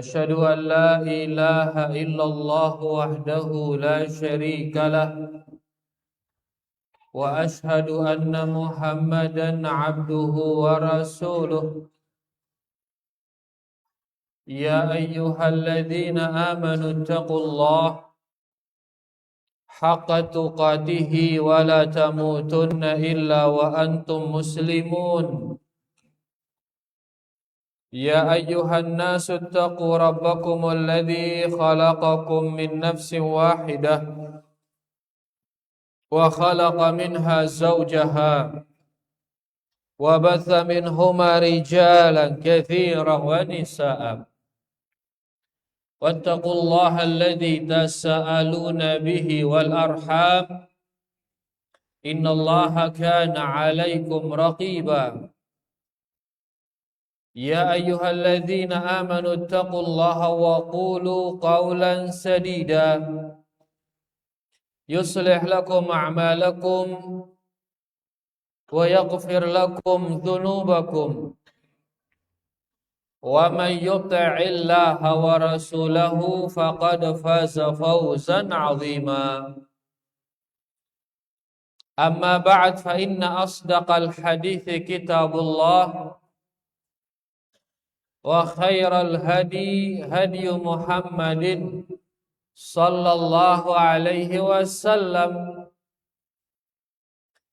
أشهد أن لا إله إلا الله وحده لا شريك له وأشهد أن محمدا عبده ورسوله يا أيها الذين آمنوا اتقوا الله حق تقاته ولا تموتن إلا وأنتم مسلمون يا أيها الناس اتقوا ربكم الذي خلقكم من نفس واحدة وخلق منها زوجها وبث منهما رجالا كثيرا ونساء واتقوا الله الذي تساءلون به والأرحام إن الله كان عليكم رقيبا يا أيها الذين آمنوا اتقوا الله وقولوا قولا سديدا يصلح لكم أعمالكم ويغفر لكم ذنوبكم ومن يطع الله ورسوله فقد فاز فوزا عظيما أما بعد فإن أصدق الحديث كتاب الله وخير الهدي هدي محمد صلى الله عليه وسلم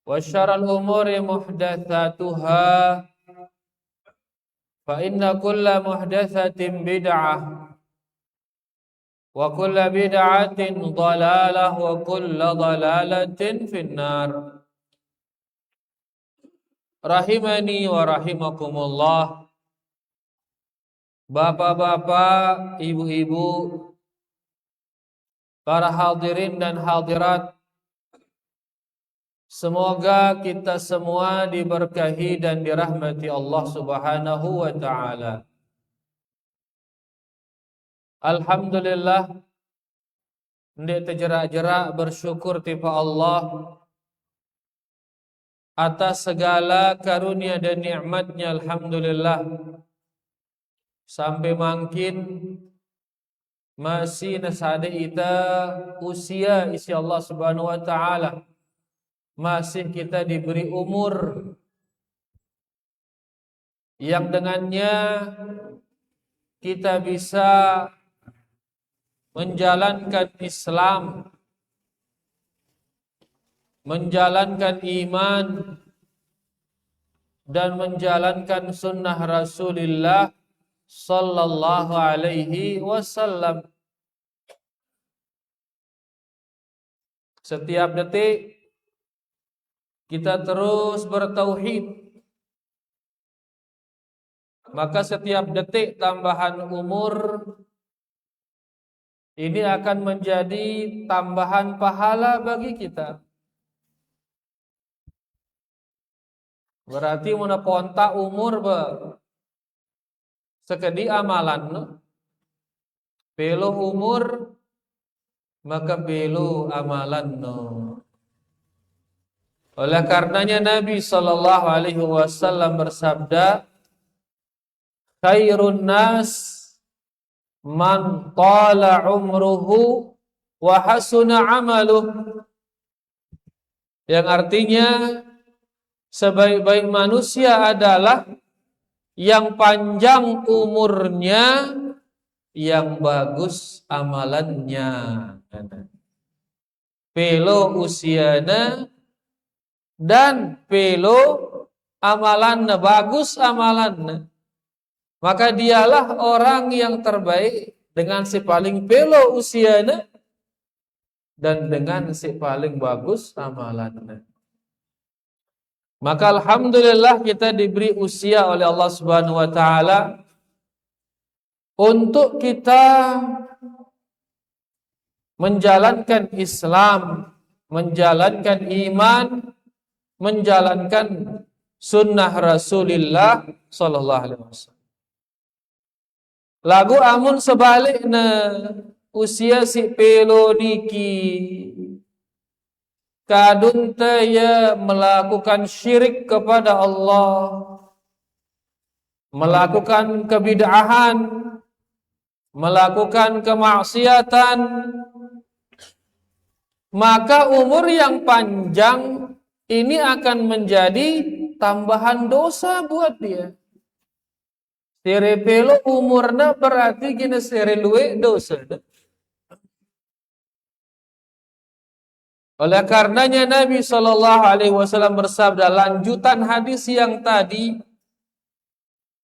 وشر الأمور محدثاتها فإن كل محدثة بدعة وكل بدعة ضلالة وكل ضلالة في النار رحمني ورحمكم الله. Bapak-bapak, ibu-ibu, para hadirin dan hadirat, semoga kita semua diberkahi dan dirahmati Allah Subhanahu wa ta'ala. Alhamdulillah, ndik terjerak-jerak bersyukur tipa Allah atas segala karunia dan nikmatnya. Alhamdulillah, sampai makin masih nasade ita usia isi Allah Subhanahu wa ta'ala, masih kita diberi umur yang dengannya kita bisa menjalankan Islam, menjalankan iman, dan menjalankan sunnah Rasulullah sallallahu alaihi wasallam. Setiap detik kita terus bertauhid, maka setiap detik tambahan umur ini akan menjadi tambahan pahala bagi kita. Berarti muna ponta umur sekedi amalan, pelo umur maka pelo amalan. Oleh karenanya Nabi sallallahu alaihi wasallam bersabda, khairun nas man tala umruhu wa hasuna amaluh. Yang artinya sebaik-baik manusia adalah yang panjang umurnya, yang bagus amalannya. Pelo usiana dan pelo amalannya, bagus amalannya, maka dialah orang yang terbaik dengan si paling pelo usiana dan dengan si paling bagus amalannya. Maka alhamdulillah kita diberi usia oleh Allah Subhanahu wa ta'ala untuk kita menjalankan Islam, menjalankan iman, menjalankan sunnah Rasulullah sallallahu alaihi wasallam. Lagu amun sebaliknya usia si pelo niki kadun taya melakukan syirik kepada Allah, melakukan kebid'ahan, melakukan kemaksiatan, maka umur yang panjang ini akan menjadi tambahan dosa buat dia. Serepelo umurna berarti gini serelue dosa. Oleh karenanya Nabi SAW bersabda, lanjutan hadis yang tadi,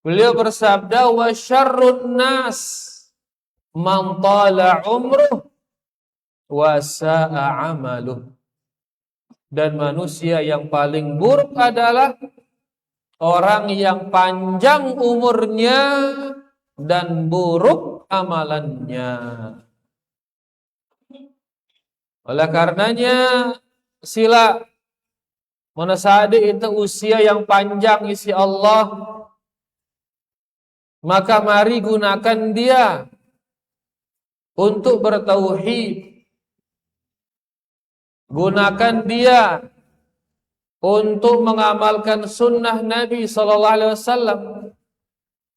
beliau bersabda, wa syarrun nas man tala umruh wa sa'a amaluh. Dan manusia yang paling buruk adalah orang yang panjang umurnya dan buruk amalannya. Oleh karenanya sila menasadi itu usia yang panjang isi Allah, maka mari gunakan dia untuk bertauhid, gunakan dia untuk mengamalkan sunnah Nabi SAW,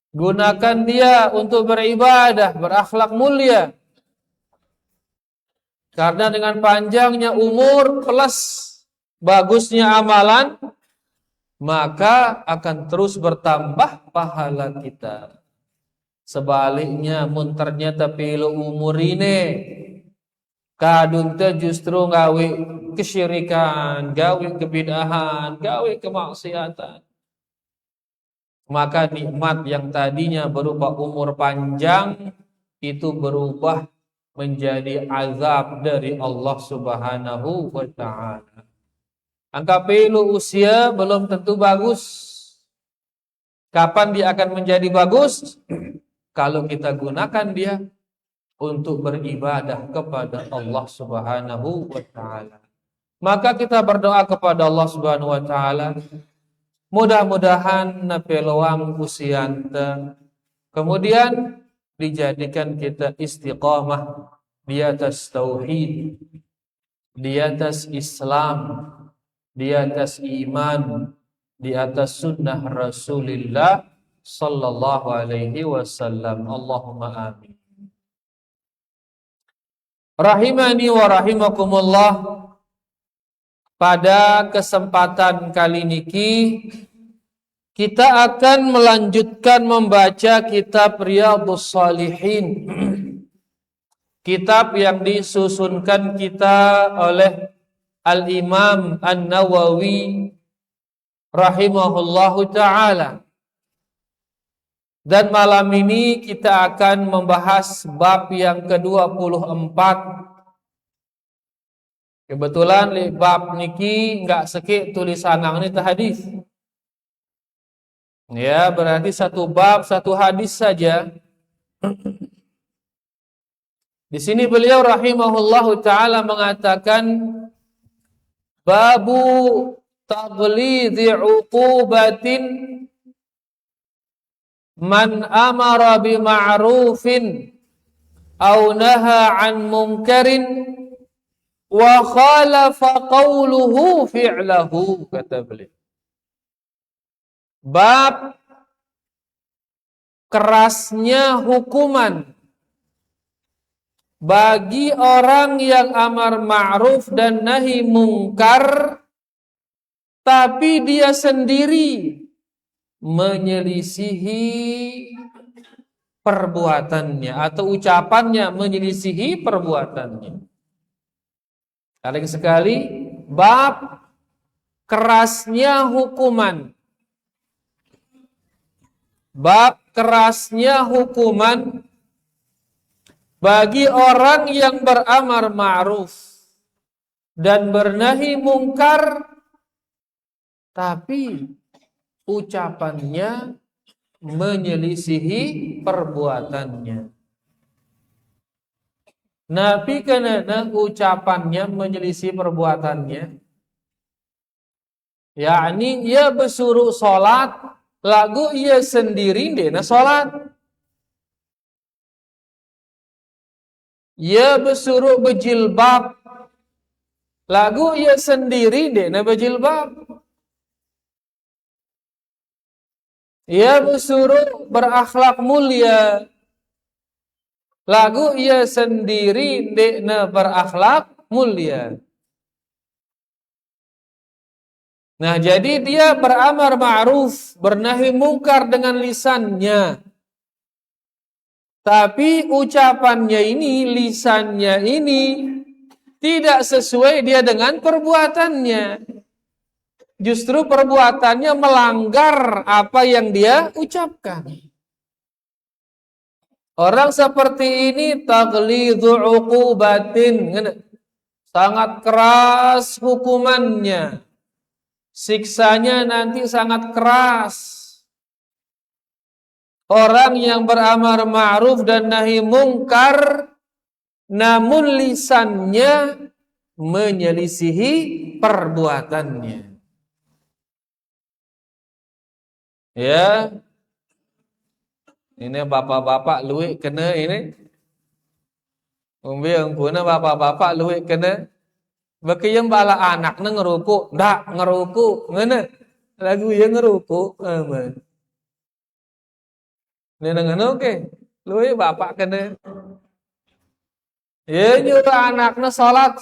gunakan dia untuk beribadah, berakhlak mulia. Karena dengan panjangnya umur plus bagusnya amalan, maka akan terus bertambah pahala kita. Sebaliknya, mun ternyata pilu umur ini kadung teh justru gawe kesyirikan, gawe kebidahan, gawe kemaksiatan, maka nikmat yang tadinya berupa umur panjang itu berubah menjadi azab dari Allah Subhanahu wa ta'ala. Angka pilu usia belum tentu bagus. Kapan dia akan menjadi bagus? Kalau kita gunakan dia untuk beribadah kepada Allah Subhanahu wa ta'ala. Maka kita berdoa kepada Allah Subhanahu wa ta'ala, mudah-mudahan na peluang usianta, kemudian dijadikan kita istiqamah di atas tauhid, di atas Islam, di atas iman, di atas sunnah Rasulullah sallallahu alaihi wasallam. Allahumma amin. Rahimani wa rahimakumullah. Pada kesempatan kali niki kita akan melanjutkan membaca kitab Riyadhus Shalihin. Kitab yang disusunkan kita oleh Al-Imam An-Nawawi rahimahullahu ta'ala. Dan malam ini kita akan membahas bab yang ke-24. Kebetulan di bab niki enggak sekik tulisan ini hadis. Ya, berarti satu bab, satu hadis saja. Di sini beliau rahimahullahu ta'ala mengatakan babu taghlidhi uqubatin man amara bima'rufin aw naha an munkarin wa khalafa qawluhu fi'lahu, kata beliau. Bab kerasnya hukuman bagi orang yang amar ma'ruf dan nahi mungkar, tapi dia sendiri menyelisihi perbuatannya atau ucapannya menyelisihi perbuatannya. Kali sekali, bab kerasnya hukuman. Bab kerasnya hukuman bagi orang yang beramar ma'ruf dan bernahi mungkar, tapi ucapannya menyelisihi perbuatannya. Nabi karena ucapannya menyelisih perbuatannya, yakni ia bersuruh sholat, lagu ia sendiri dena sholat. Ia bersuruh berjilbab, lagu ia sendiri dena berjilbab. Ia bersuruh berakhlak mulia, lagu ia sendiri dekna berakhlak mulia. Nah, jadi dia beramar ma'ruf, bernahi mungkar dengan lisannya. Tapi ucapannya ini, lisannya ini tidak sesuai dia dengan perbuatannya. Justru perbuatannya melanggar apa yang dia ucapkan. Orang seperti ini taghlidhu uqubatin, sangat keras hukumannya. Siksanya nanti sangat keras. Orang yang beramar ma'ruf dan nahi mungkar, namun lisannya menyelisihi perbuatannya. Ya, ini bapak-bapak luwih kena ini. Umbi puna bapak-bapak luwih kena. Bakiyam bala anak na ngerukuk, ndak ngerukuk, ngene. Lagu yang ngerukuk, aman. Ini ngene oke. Luwih bapak kena. Ya nyuruh anaknya salat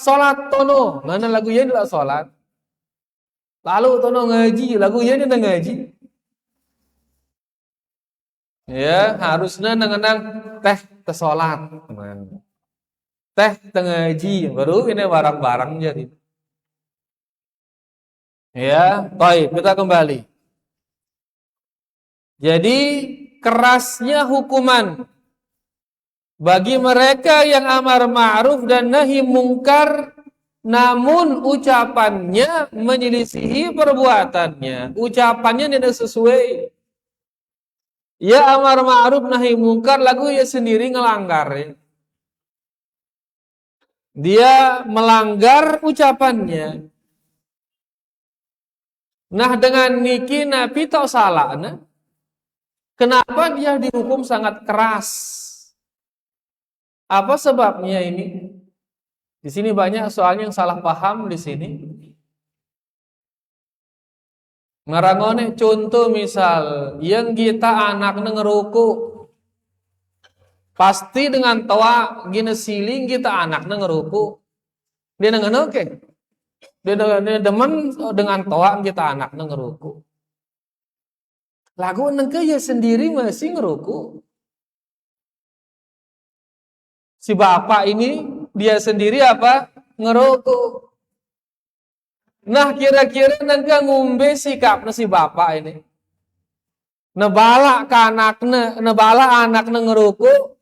tono. Ngene lagu yang ndak salat. Lalu tono ngaji, lagu yang ndak ngaji. Ya, harusnya ngenang teh salat. Teh tengaji baru ini barang-barang jadi. Ya, baik, kita kembali. Jadi kerasnya hukuman bagi mereka yang amar ma'ruf dan nahi mungkar, namun ucapannya menyelisihi perbuatannya. Ucapannya tidak sesuai. Ya amar ma'ruf nahi mungkar, lagu ya sendiri ngelanggar ya. Dia melanggar ucapannya. Nah dengan niki Nabi tak salah. Nah. Kenapa dia dihukum sangat keras? Apa sebabnya ini? Di sini banyak soalnya yang salah paham di sini. Ngarangone contoh misal, yang kita anak ngeruku. Pasti dengan toa gini siling kita anaknya ngeruku. Dia dengan oke. Dia demen dengan toa kita anaknya ngeruku. Lagu nengke ya sendiri masih ngeruku. Si bapak ini dia sendiri apa? Ngeruku. Nah kira-kira nengke ngumbe sikapnya si bapak ini. Nebala ke anaknya, nebala anaknya ngeruku.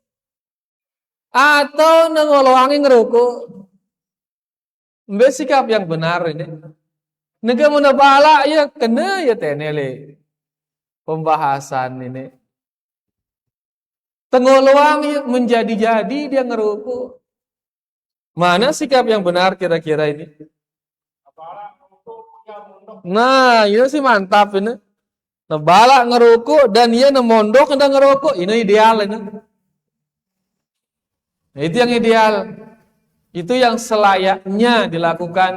Atau nengolowangi ngeruku. Mbak sikap yang benar ini. Nega menebala ya kena ya tenele. Pembahasan ini. Tengolowangi menjadi-jadi dia ngeruku. Mana sikap yang benar kira-kira ini? Nah, ini sih mantap ini. Nebala ngeruku dan ia nemondok dan ngeruku. Ini ideal ini. Nah, itu yang ideal. Itu yang selayaknya dilakukan.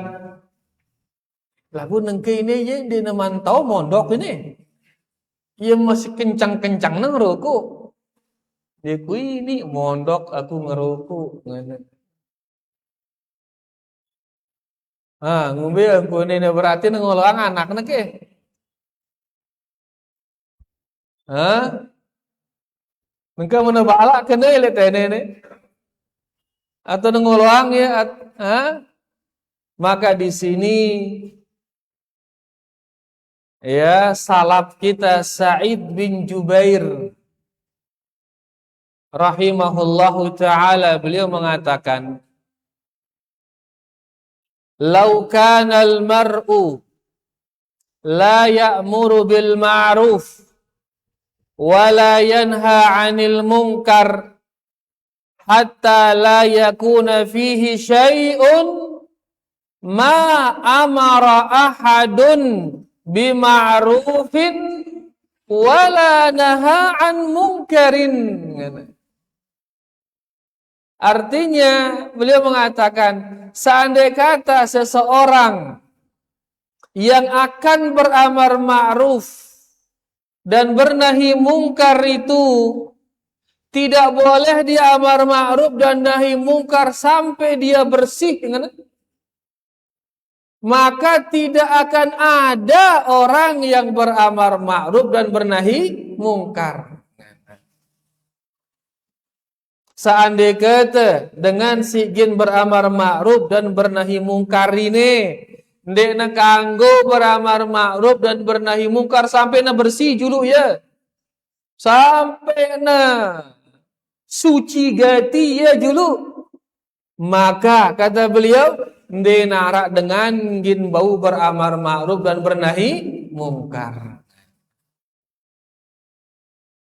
Lagu nengke ini ya di nemantau mondok ini. Ia masih kencang-kencang ngeruku. Dia ini mondok aku ngeruku. Ah, ngumbi aku ini berarti ngoloang anak neke. Hah? Nengke menebala kena ilet ini. Atau ngoloang ya, maka di sini ya salaf kita Sa'id bin Jubair rahimahullahu taala beliau mengatakan lau kana al-mar'u la ya'muru bil ma'ruf wa la yanha 'anil munkar hatta la yakuna fihi syai'un ma amara ahadun bima'rufin wala naha an munkarin. Artinya beliau mengatakan seandai kata seseorang yang akan beramar ma'ruf dan bernahi mungkar itu Tidak boleh dia amar ma'ruf dan nahi mungkar sampai dia bersih dengan, maka tidak akan ada orang yang beramar ma'ruf dan bernahi mungkar. Seandainya kata dengan sigin beramar ma'ruf dan bernahi mungkar ini, ndekna kanggo beramar ma'ruf dan bernahi mungkar sampai na bersih julu ya. Sampai na suci gati ya julu. Maka kata beliau, ndenarak dengan gin bau beramar ma'ruf dan bernahi mungkar.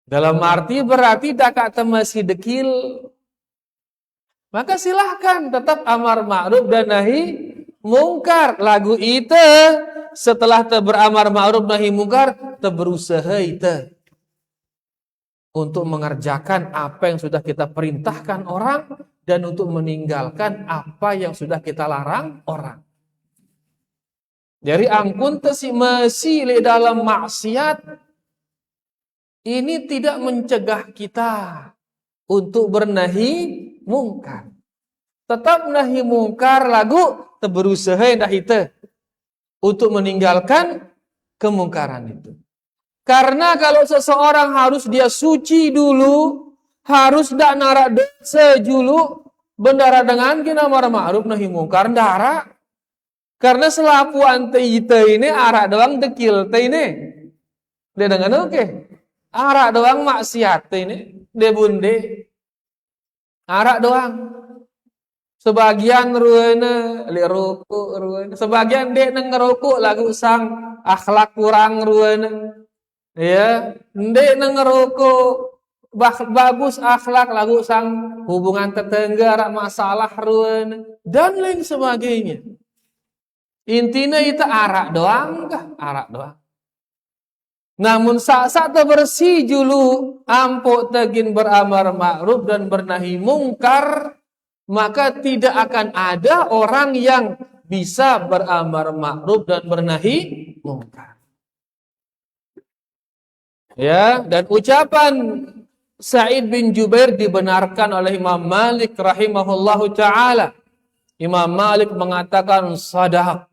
Dalam arti berarti dakak masih dekil. Maka silahkan tetap amar ma'ruf dan nahi mungkar. Lagu itu setelah beramar ma'ruf nahi mungkar, berusaha itu untuk mengerjakan apa yang sudah kita perintahkan orang dan untuk meninggalkan apa yang sudah kita larang orang. Dari angkun masih dalam maksiat ini tidak mencegah kita untuk bernahi mungkar. Tetap nahi mungkar lagu berusaha dah itu untuk meninggalkan kemungkaran itu. Karena kalau seseorang harus dia suci dulu, harus dak narak dosa dulu, bendara dengan kina amar ma'ruf nahi mungkar ndara. Karena selapu ante ite ini arak doang dekil te ini. Dia dengan oke. Arak doang maksiat te ini, dia bunde. Arak doang. Sebagian ruana li rokok ruana, sebagian dek nang ngerokok lagu sang akhlak kurang ruana. Ya, ndek nang ngerokok bagus akhlak lagu sang hubungan tetangga rak masalah ruana dan lain sebagainya. Intinya itu arak doang kah? Arak doang. Namun saat bersih julu ampuk tegin beramar ma'ruf dan bernahi mungkar, maka tidak akan ada orang yang bisa beramar ma'ruf dan bernahi mungkar. Ya, dan ucapan Sa'id bin Jubair dibenarkan oleh Imam Malik rahimahullahu ta'ala. Imam Malik mengatakan sadaq.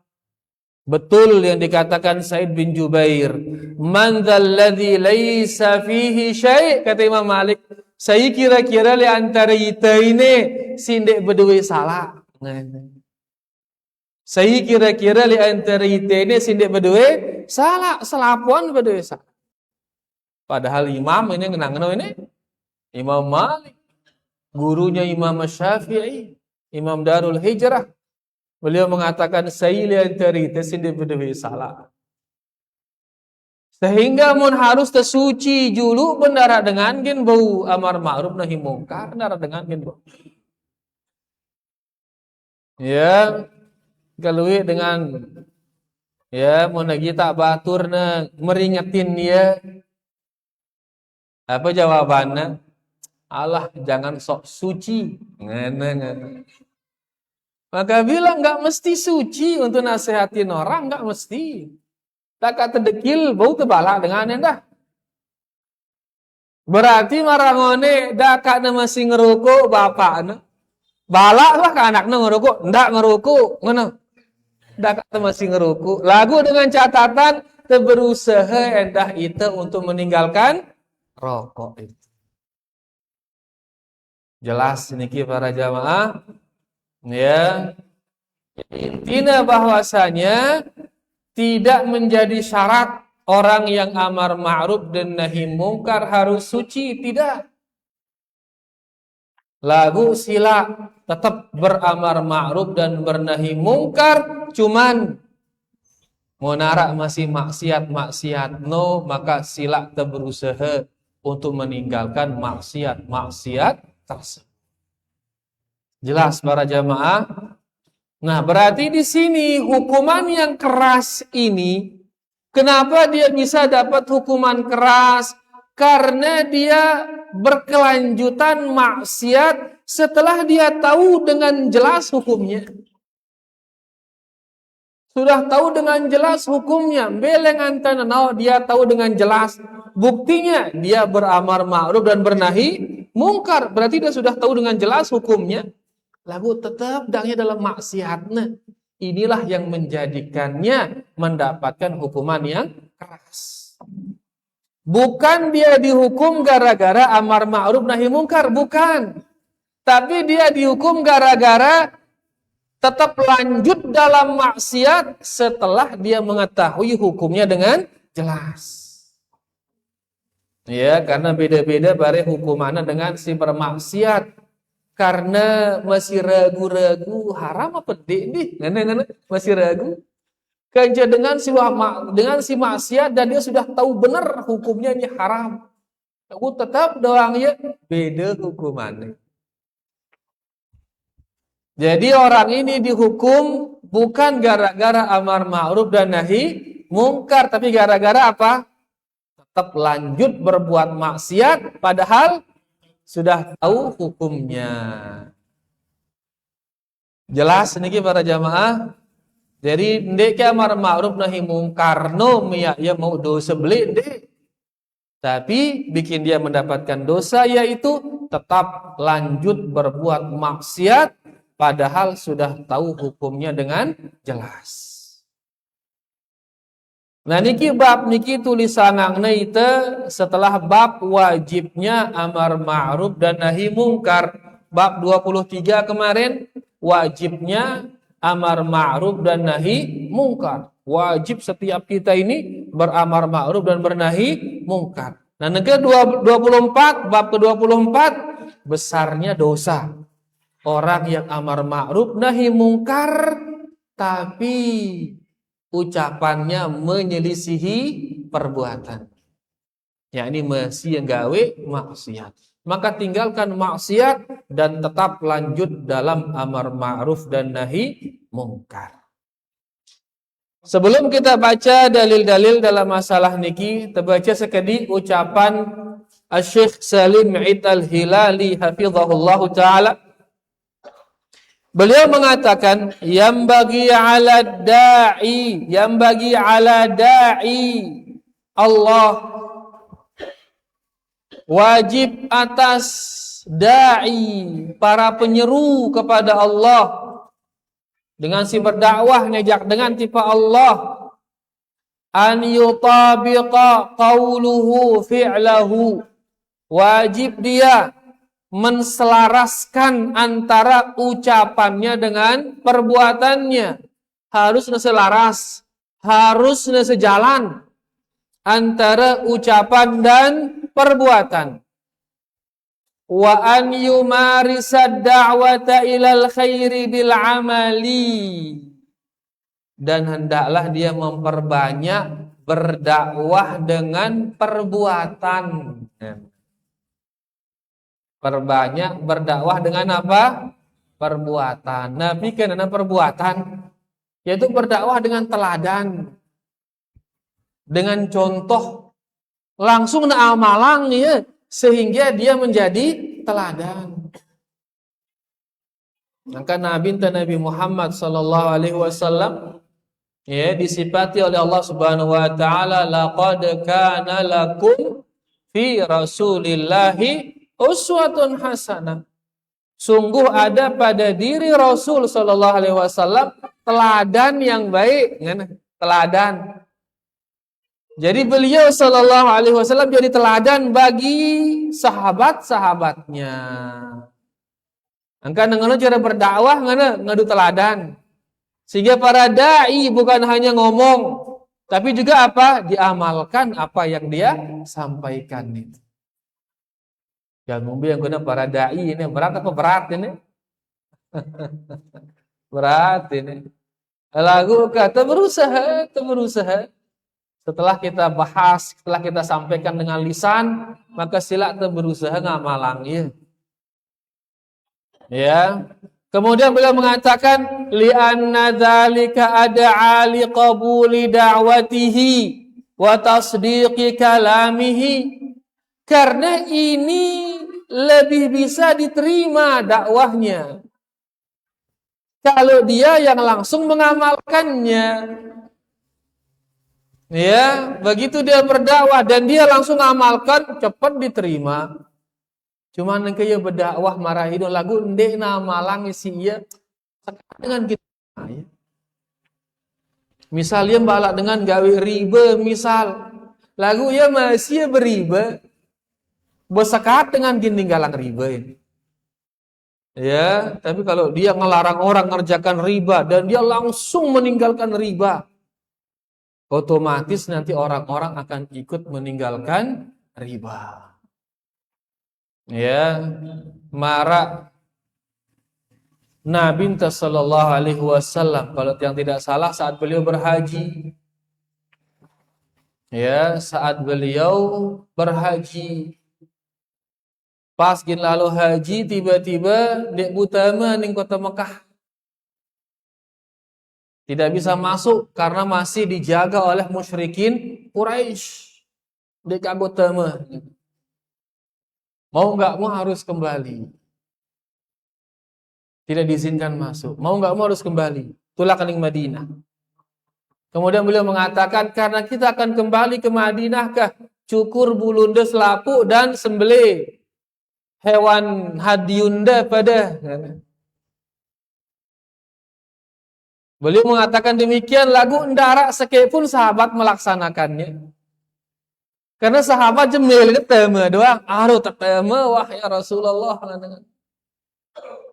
Betul yang dikatakan Sa'id bin Jubair. Man dzalladzi laisa fihi syai', kata Imam Malik. Saya kira-kira li antara kita ini sindek berdua salah. Saya kira-kira li antara kita ini sindek berdua salah, selapuan berdua salah. Padahal imam ini kenang-kenang ini Imam Malik, gurunya Imam Syafi'i, Imam Darul Hijrah. Beliau mengatakan saya antara kita sindek berdua salah. Sehingga mun harus tersuci dulu bendara dengan gen bau amar ma'ruf nahi mungkar, bendara dengan gen bau. Ya, kalau dengan ya mun lagi tak batur na meringetin dia. Apa jawabannya? Allah jangan sok suci. Ngene. Maka bilang enggak mesti suci untuk nasihatin orang, enggak mesti. Tak kata dekil bau tebalak dengan anda. Berarti marangone dak kana masih ngerokok bapakna. Balaklah ke anaknya ngerokok, ndak ngerokok, ngono. Dak kata masih ngerokok. Lagu dengan catatan berusaha endah itu untuk meninggalkan rokok itu. Jelas niki para jamaah. Ya. Intinya bahwasanya tidak menjadi syarat orang yang amar ma'ruf dan nahi mungkar harus suci, tidak. Lagu sila tetap beramar ma'ruf dan bernahi mungkar, cuman monarak masih maksiat no, maka sila berusaha untuk meninggalkan maksiat tersebut. Jelas para jamaah? Nah, berarti di sini hukuman yang keras ini, kenapa dia bisa dapat hukuman keras? Karena dia berkelanjutan maksiat setelah dia tahu dengan jelas hukumnya. Sudah tahu dengan jelas hukumnya, beleng antana dia tahu dengan jelas. Buktinya dia beramar ma'ruf dan bernahi mungkar, berarti dia sudah tahu dengan jelas hukumnya, lalu tetap dangnya dalam maksiatnya. Inilah yang menjadikannya mendapatkan hukuman yang keras. Bukan dia dihukum gara-gara amar ma'ruf nahi mungkar, bukan. Tapi dia dihukum gara-gara tetap lanjut dalam maksiat setelah dia mengetahui hukumnya dengan jelas. Ya, karena beda-beda bare hukumannya dengan si bermaksiat. Karena masih ragu-ragu haram apa nih? Masih ragu. Kerja dengan si maksiat dan dia sudah tahu benar hukumnya ini haram. Aku tetap doangnya beda hukumannya. Jadi orang ini dihukum bukan gara-gara amar ma'ruf dan nahi mungkar, tapi gara-gara apa? Tetap lanjut berbuat maksiat padahal sudah tahu hukumnya. Jelas niki para jamaah. Jadi ndek ke amar ma'ruf nahi mungkar no ya mau dosa beli ndek. Tapi bikin dia mendapatkan dosa yaitu tetap lanjut berbuat maksiat padahal sudah tahu hukumnya dengan jelas. Nah niki bab niki tulisanangna itu setelah bab wajibnya amar ma'ruf dan nahi mungkar. Bab 23 kemarin wajibnya amar ma'ruf dan nahi mungkar. Wajib setiap kita ini beramar ma'ruf dan bernahi mungkar. Nah negara 24 bab ke-24 besarnya dosa. Orang yang amar ma'ruf nahi mungkar tapi ucapannya menyelisihi perbuatan. Yakni masih gawe maksiat. Maka tinggalkan maksiat dan tetap lanjut dalam amar ma'ruf dan nahi mungkar. Sebelum kita baca dalil-dalil dalam masalah niki, kita baca sekedi ucapan Syekh Salim Id Al-Hilali hafizahullahu taala. Beliau mengatakan yang bagi ala da'i Allah, wajib atas da'i para penyeru kepada Allah dengan si berdakwah ngajak dengan tipe Allah an yutabiqa qawluhu fi'lahu, wajib dia menselaraskan antara ucapannya dengan perbuatannya. Harus selaras, harus sejalan antara ucapan dan perbuatan. Wa an yumarisad da'wata ilal khairi bil amali, dan hendaklah dia memperbanyak berdakwah dengan perbuatan. Perbanyak berdakwah dengan apa? Perbuatan. Nabi kan ada perbuatan, yaitu berdakwah dengan teladan, dengan contoh, langsung na amalang ya, sehingga dia menjadi teladan. Maka Nabi Muhammad sallallahu alaihi wasallam ya disifati oleh Allah Subhanahu wa taala, laqad kana lakum fi Rasulillahi uswatun hasanah. Sungguh ada pada diri Rasul sallallahu alaihi wasallam teladan yang baik, teladan. Jadi beliau sallallahu alaihi wasallam jadi teladan bagi sahabat-sahabatnya. Angka dengan cara berdakwah ngadu teladan. Sehingga para dai bukan hanya ngomong, tapi juga apa? Diamalkan apa yang dia sampaikan itu. Ya mungkin yang guna para dai ini berat apa berat ini? Berat ini. Lagu kata berusaha. Setelah kita bahas, setelah kita sampaikan dengan lisan, maka sila kita berusaha ngamalang ya. Kemudian beliau mengatakan li'anna dzalika ad'a liqabuli da'watihi wa tasdiqi kalamihi. Karena ini lebih bisa diterima dakwahnya kalau dia yang langsung mengamalkannya. Ya, begitu dia berdakwah dan dia langsung amalkan, cepat diterima. Cuma nengke ya berdakwah marahin lagu ndek na malang isi iya dengan kita. Ya. Misal dia balak dengan gawe riba, misal lagu ya masih beriba, bersekat dengan tinggalan riba ini. Ya, tapi kalau dia ngelarang orang ngerjakan riba dan dia langsung meninggalkan riba, otomatis nanti orang-orang akan ikut meninggalkan riba. Ya, marak Nabi sallallahu alaihi wasallam kalau yang tidak salah saat beliau berhaji. Ya, saat beliau berhaji. Pas gin lalu haji tiba-tiba dek butama ning kota Mekah. Tidak bisa masuk karena masih dijaga oleh musyrikin Quraisy. Dek butama. Mau nggak mau harus kembali. Tidak diizinkan masuk. Mau nggak mau harus kembali. Itulah kening Madinah. Kemudian beliau mengatakan, karena kita akan kembali ke Madinah kah? Cukur bulunda selaput dan sembelih hewan hadiunda pada. Beliau mengatakan demikian, lagu ndarak sekepun sahabat melaksanakannya. Karena sahabat jemil ketemu doang, aduh ketemu wah ya Rasulullah.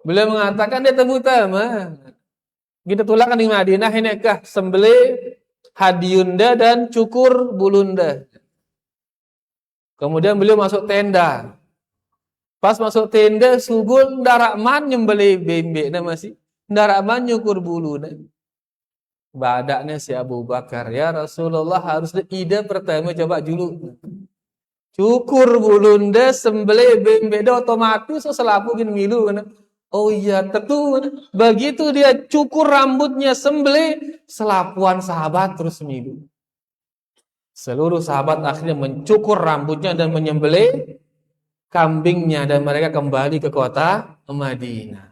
Beliau mengatakan dia temu-temu. Kita tulakan di Madinah ini kah sembelih hadiunda dan cukur bulunda. Kemudian beliau masuk tenda. Pas masuk tenda sugul ndarakman nyembelih bembe na masih ndarakman nyukur bulunda. Badaknya si Abu Bakar, ya Rasulullah harus ide pertama coba dulu. Cukur bulunda sembelih bembe otomatis selapugin milu kan. Oh iya, tentu begitu dia cukur rambutnya sembelih selapuan sahabat terus milu. Seluruh sahabat akhirnya mencukur rambutnya dan menyembelih kambingnya dan mereka kembali ke kota Madinah.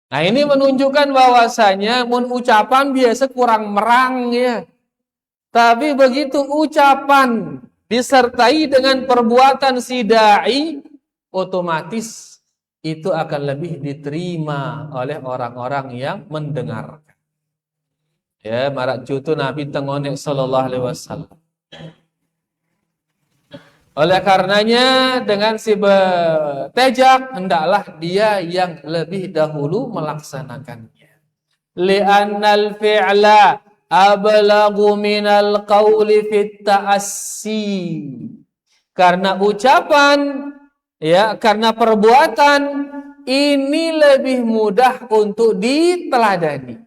Nah ini menunjukkan bahwasanya ucapan biasa kurang merang ya. Tapi begitu ucapan disertai dengan perbuatan si da'i, otomatis itu akan lebih diterima oleh orang-orang yang mendengarkan. Ya, marak cutu Nabi tengonek sallallahu alaihi wasallam. Oleh karenanya dengan si betejak hendaklah dia yang lebih dahulu melaksanakannya. Li'annal fi'la ablagu minal qawli fit ta'assi. Karena ucapan ya, karena perbuatan ini lebih mudah untuk diteladani.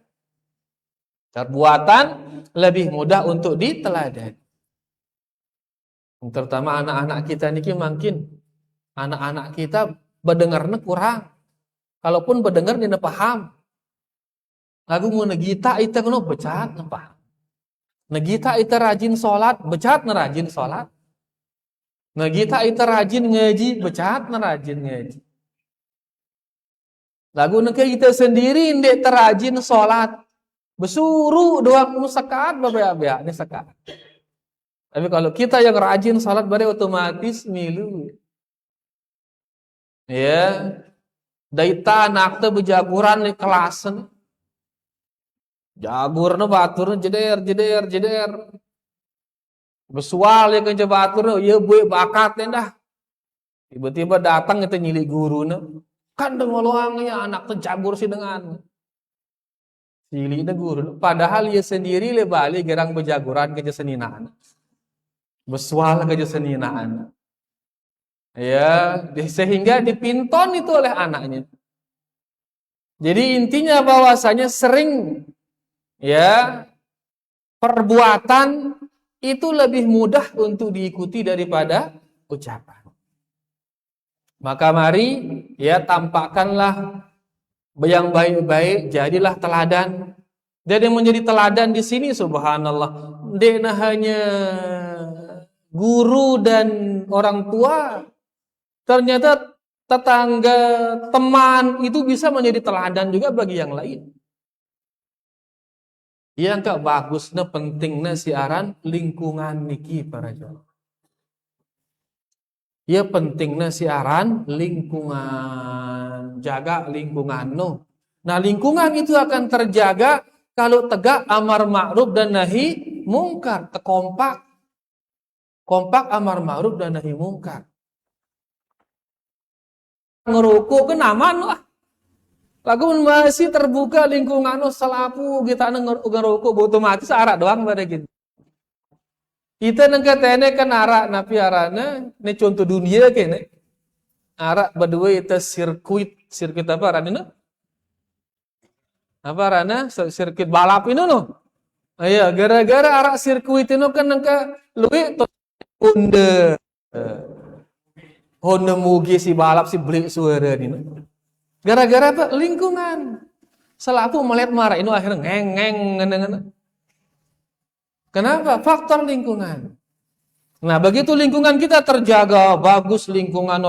Perbuatan lebih mudah untuk diteladani. Terutama anak-anak kita niki mungkin anak-anak kita berdengarnya kurang. Kalaupun berdengar dia paham. Lagu mau negita itu kan becat paham. Negita itu rajin sholat, becat rajin sholat. Negita itu rajin ngaji, becat rajin ngaji. Lagu negita kita sendiri ndek terajin sholat. Besuru doang sekat babaya ini sekat. Tapi kalau kita yang rajin salat bare otomatis milu. Ya. Dari tanak teh bejaguran di kelasen. Jagurna baturna jeder. Besual ya ke baturna, ieu beuy bakat dah. Tiba-tiba datang itu nyili guruna. Kan dengoloangnya anak teh jagur sih dengan. Cili na guru. Padahal ia sendiri le bali gerang bejaguran ke seninaan. Besual ke seninaan. Ya, sehingga dipinton itu oleh anaknya. Jadi intinya bahwasanya sering ya perbuatan itu lebih mudah untuk diikuti daripada ucapan. Maka mari ya tampakkanlah yang baik-baik, jadilah teladan. Jadi menjadi teladan di sini subhanallah. Dena hanya guru dan orang tua. Ternyata tetangga, teman itu bisa menjadi teladan juga bagi yang lain. Yang bagusnya pentingnya siaran lingkungan niki para jamaah. Ya pentingnya siaran lingkungan, jaga lingkungan no. Nah lingkungan itu akan terjaga kalau tegak amar ma'ruf dan nahi mungkar, kompak, kompak amar ma'ruf dan nahi mungkar. Ngerokok kan aman lah. Lagu masih terbuka lingkungan no selapu kita ngerokok otomatis arak doang pada gitu. Kita nengkatene kan arak napi arana, ini contoh dunia kene. Arak berdua itu sirkuit apa arana? Apa arana? Sirkuit balap ini no. Iya, gara-gara arak sirkuit ini kan nengka luwi Honda. Honda mugi si balap si beli suara ini. Gara-gara apa? Lingkungan. Selaku melihat marah ini akhirnya ngeng. Kenapa? Faktor lingkungan. Nah, begitu lingkungan kita terjaga, bagus lingkungan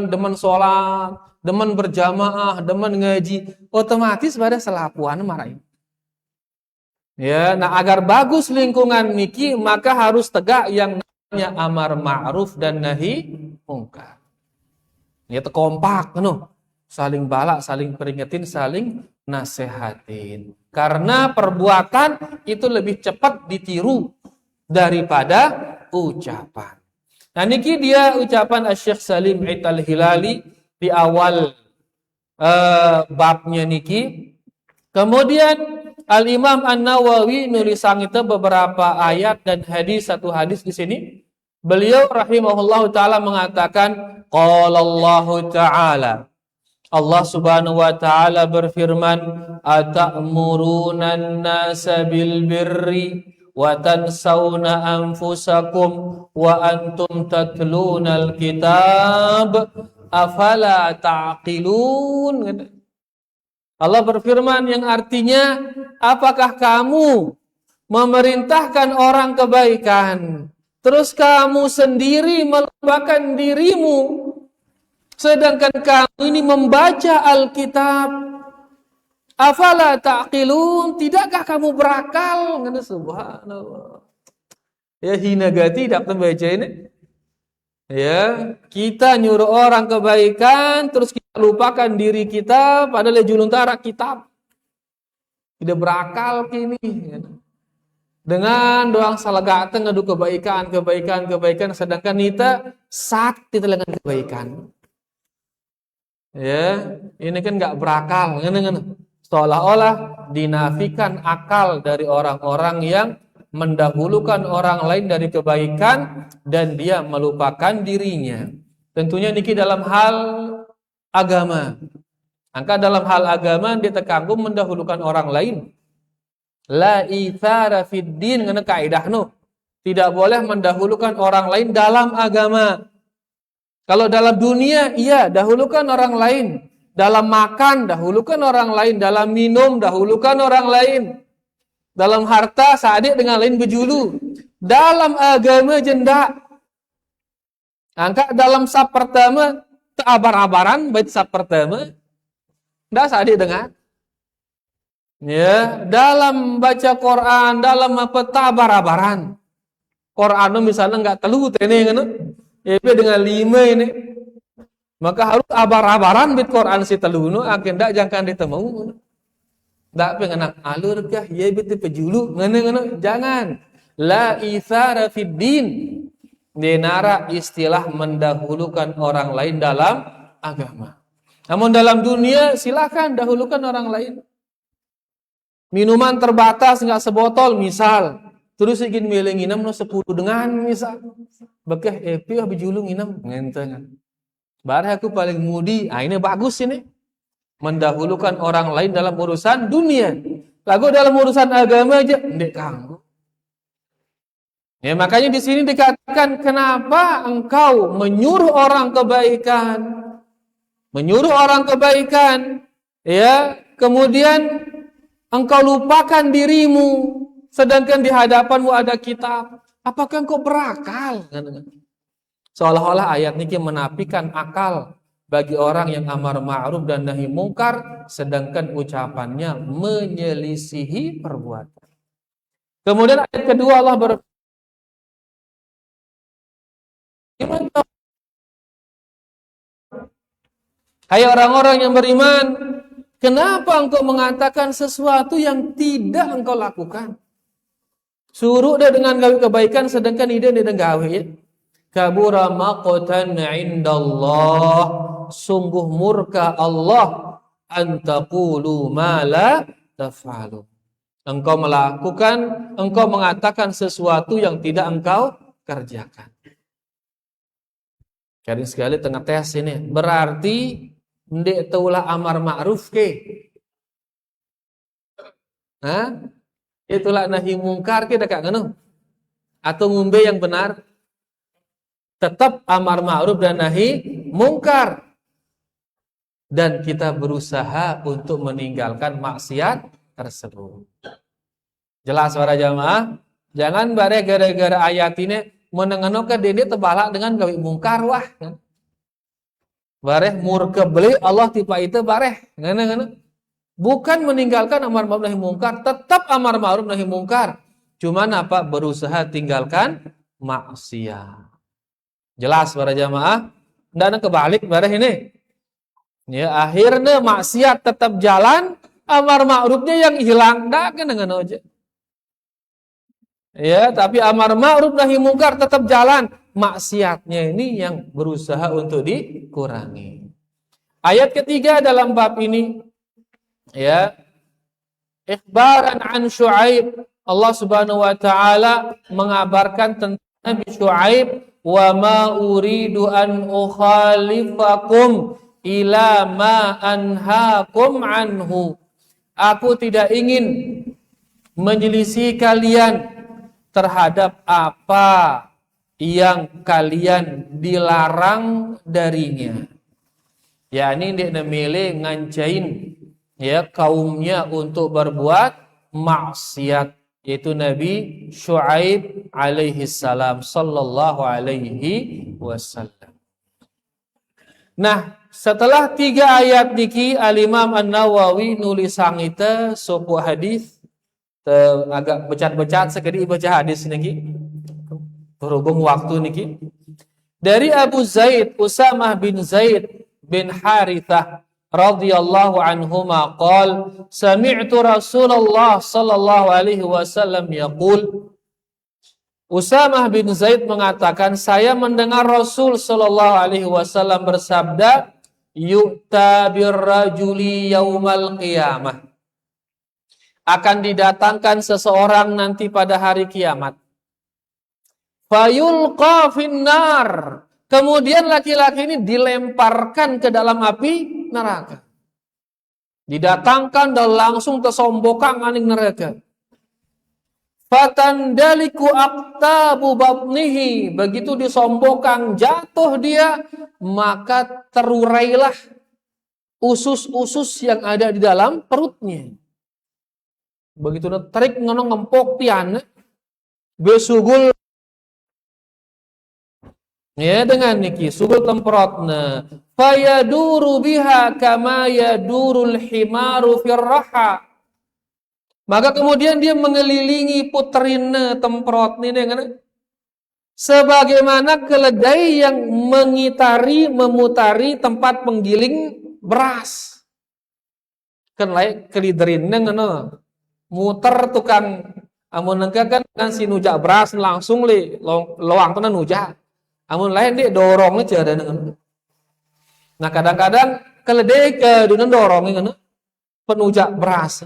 demen sholat, demen berjamaah, demen ngaji, otomatis pada selapuan marahin. Ya, nah agar bagus lingkungan niki, maka harus tegak yang namanya amar ma'ruf dan nahi mungkar. Ya, kompak, saling balak, saling peringetin, saling nasehatin. Karena perbuatan itu lebih cepat ditiru daripada ucapan. Nah niki dia ucapan Syekh Salim Eid Al-Hilali di awal babnya niki. Kemudian Al-Imam An-Nawawi nulisang itu beberapa ayat dan satu hadis di sini. Beliau rahimahullahu taala mengatakan qala Allah taala, Allah Subhanahu wa taala berfirman, "Ata'murunan nasa bil birri wa tansawna anfusakum wa antum tatlunal kitab afala ta'qilun." Allah berfirman yang artinya, apakah kamu memerintahkan orang kebaikan, terus kamu sendiri melupakan dirimu? Sedangkan kamu ini membaca Alkitab. Afala ta'qilun, tidakkah kamu berakal? Subhanallah. Ya hina gati dapat membaca ini. Ya, kita nyuruh orang kebaikan terus kita lupakan diri kita padahal juluntara kitab. Tidak berakal kini. Dengan doang salah gateng ngadu kebaikan sedangkan kita sakti dengan kebaikan. Ya, ini kan nggak berakal, seolah-olah dinafikan akal dari orang-orang yang mendahulukan orang lain dari kebaikan dan dia melupakan dirinya. Tentunya niki dalam hal agama. Angka dalam hal agama dia terkagum mendahulukan orang lain. La itsara fid din, ngene kaidah no. Tidak boleh mendahulukan orang lain dalam agama. Kalau dalam dunia, iya, dahulukan orang lain. Dalam makan, dahulukan orang lain. Dalam minum, dahulukan orang lain. Dalam harta, sadik dengan lain bejulu. Dalam agama jenda. Angka dalam sab pertama, abar-abaran, bait sab pertama. Tidak sadik dengan. Ya, dalam baca Quran, dalam apa, abar-abaran. Quran misalnya enggak telu, teneng, dengan 5 ini, maka harus abar-abaran bit Quran si teluno akan dak jangkan ditemu. Dak pengenak alur kah ye bit pejulu ngene jangan. La itsara fid din. Denara istilah mendahulukan orang lain dalam agama. Namun dalam dunia silakan dahulukan orang lain. Minuman terbatas enggak sebotol misal. Terus ingin milih nginam no 10 dengan misal. Bekeh epi bijulu nginam ngentengan. Barang aku paling mudi, ini bagus ini. Mendahulukan orang lain dalam urusan dunia. Lagu dalam urusan agama aja ndek kanggo. Ya makanya di sini dikatakan kenapa engkau menyuruh orang kebaikan. Menyuruh orang kebaikan, ya, kemudian engkau lupakan dirimu. Sedangkan di hadapanmu ada kitab. Apakah engkau berakal? Seolah-olah ayat ini menafikan akal bagi orang yang amar ma'ruf dan nahi mungkar, sedangkan ucapannya menyelisihi perbuatan. Kemudian ayat kedua Allah berfirman, Hai orang-orang yang beriman, kenapa engkau mengatakan sesuatu yang tidak engkau lakukan? Suruh dia dengan gawe kebaikan sedangkan ide dia gawe ya. Kabura maqtan 'indallah, sungguh murka Allah an taqulu ma la taf'alun. Engkau mengatakan sesuatu yang tidak engkau kerjakan. Jadi sekali tengah tes ini, berarti ndek taulah amar ma'ruf ke. Hah? Itulah nahi mungkar ke dekat ngono. Atau ngumbe yang benar. Tetap amar ma'ruf dan nahi mungkar. Dan kita berusaha untuk meninggalkan maksiat tersebut. Jelas para jamaah? Jangan bare gara-gara ayat ini menengenoke dene tebalak dengan gawe mungkar wah. Bareh murka beli Allah tipa itu bareh. Ngana. Bukan meninggalkan amar ma'ruf nahi mungkar, tetap amar ma'ruf nahi mungkar. Cuman apa? Berusaha tinggalkan maksiat. Jelas para jamaah? Ndak kebalik bareh ini. Ya, akhirnya maksiat tetap jalan, amar ma'rufnya yang hilang. Ndak kena ngono aja. Ya, tapi amar ma'ruf nahi mungkar tetap jalan. Maksiatnya ini yang berusaha untuk dikurangi. Ayat ketiga dalam bab ini, ya, ikhbaran an Syuaib, Allah Subhanahu wa taala mengabarkan tentang Nabi Syuaib, wa ma uridu an ukhalifakum ila ma anhaakum anhu. Aku tidak ingin menyelisih kalian terhadap apa yang kalian dilarang darinya. Ya, ini dia milih ngancain ya kaumnya untuk berbuat maksiat, yaitu Nabi Syuaib alaihi salam sallallahu alaihi wasallam. Nah, setelah 3 ayat niki Al-Imam An-Nawawi nulis sangita sebuah hadis agak becat-becat sekali baca hadis niki berhubung waktu niki dari Abu Zaid Usamah bin Zaid bin Harithah radhiyallahu anhuma qala sami'tu Rasulullah sallallahu alaihi wasallam yaqul. Usamah bin Zaid mengatakan, saya mendengar Rasul sallallahu alaihi wasallam bersabda, yu'ta birrajuli yaumal qiyamah. Akan didatangkan seseorang nanti pada hari kiamat. Fayulqa finnar. Kemudian laki-laki ini dilemparkan ke dalam api neraka. Didatangkan dan langsung tersombokan aning neraka. Fatandaliku aqtabu batnihi. Begitu disombokkan jatuh dia, maka terurailah usus-usus yang ada di dalam perutnya. Begitu tarik ngono ngempok tian besugul ya dengan niki sugul temprotna fayaduru biha kama yadurul himaru firraha. Maka kemudian dia mengelilingi puterina temprot ini dengan sebagaimana keledai yang memutari tempat penggiling beras. Kan lain keliderina ngono. Muter tukang amun engka kan si nujak beras langsung loang tenan nujak. Amun lain dia dorong aja ada ngono. Nah, kadang-kadang keledai ke dunia dorong ngono penujak beras.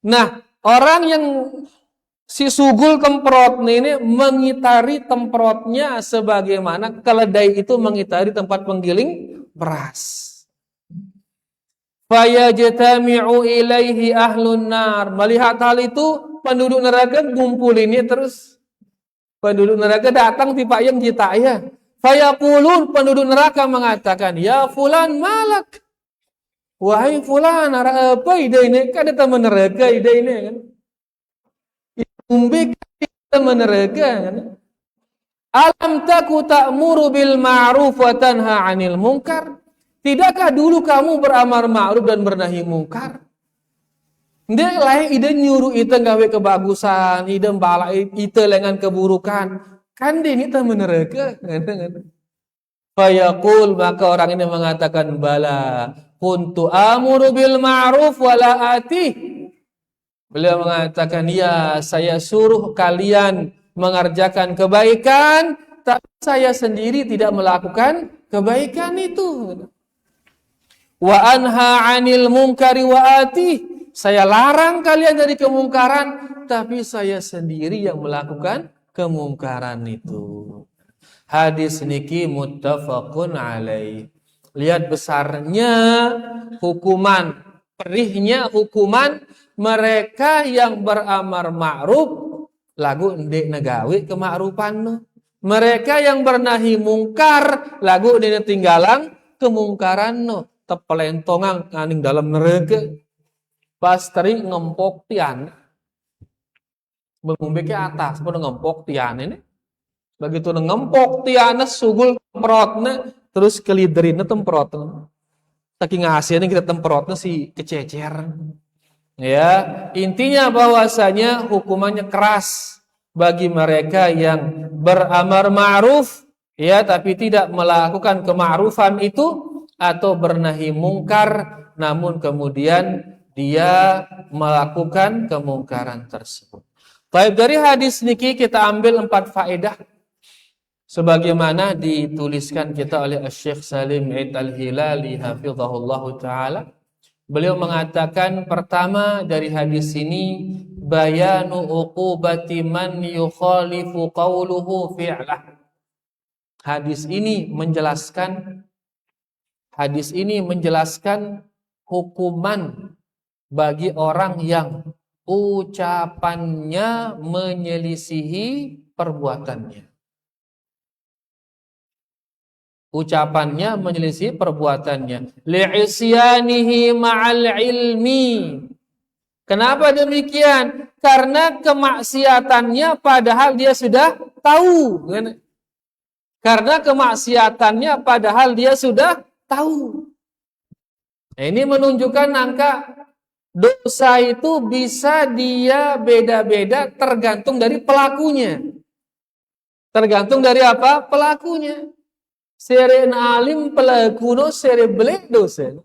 Nah, orang yang si sugul temprot ini mengitari temprotnya sebagaimana keledai itu mengitari tempat penggiling beras. Fayajtami'u ilaihi ahlun nar. Melihat hal itu, penduduk neraka ngumpul ini terus. Penduduk neraka datang tiba yang kita ya. Fayaqulun, penduduk neraka mengatakan, ya fulan malak. Wahai fulan, apa ide ini? Kan ada teman neraka ide ini kan. Umbik teman neraka kan. Alam taku ta'muru bil ma'ruf wa tanha 'anil munkar. Tidakkah dulu kamu beramar ma'ruf dan bernahi mungkar? Ndek lain ide nyuruh ite gawe kebagusan, ide balak ite lengan keburukan. Kan ini teh meneraka. Fayaqul, maka orang ini mengatakan, bala kuntu amuru bil ma'ruf wala atih. Beliau mengatakan, ya, saya suruh kalian mengerjakan kebaikan, tapi saya sendiri tidak melakukan kebaikan itu. Wa anha 'anil munkari wa atih. Saya larang kalian dari kemungkaran, tapi saya sendiri yang melakukan kemungkaran itu. Hadis niki muttafaqun alaih. Lihat besarnya hukuman, perihnya hukuman mereka yang beramar ma'ruf lagu ndek negawe kemakrupan. Mereka yang bernahi mungkar lagu ndek tinggalang kemungkaran. Tepelentongan aning dalam neraka. Pastri ngempok tian. Mengumbe ke atas pun ngempok tian ini. Begitu ngempok tian sugul temprotna terus keliderina temprotna. Saking hasilnya kita temprotna si kececer. Ya, intinya bahwasanya hukumannya keras bagi mereka yang beramar ma'ruf ya tapi tidak melakukan kema'rufan itu atau bernahi mungkar namun kemudian dia melakukan kemungkaran tersebut. Baik, dari hadis niki kita ambil 4 faedah sebagaimana dituliskan kita oleh Syekh Salim Eid Al-Hilali hafizahullahu taala. Beliau mengatakan pertama dari hadis ini bayanu uqubati man yukhalifu qawluhu fi'lah. Hadis ini menjelaskan hukuman bagi orang yang ucapannya menyelisihi perbuatannya. Ucapannya menyelisih perbuatannya. Li'isyanihi ma'al ilmi. Kenapa demikian? Karena kemaksiatannya padahal dia sudah tahu. Karena kemaksiatannya padahal dia sudah tahu. Nah, ini menunjukkan angka dosa itu bisa dia beda-beda tergantung dari pelakunya. Tergantung dari apa? Pelakunya. Sere alim pelakuno sere belek dosa.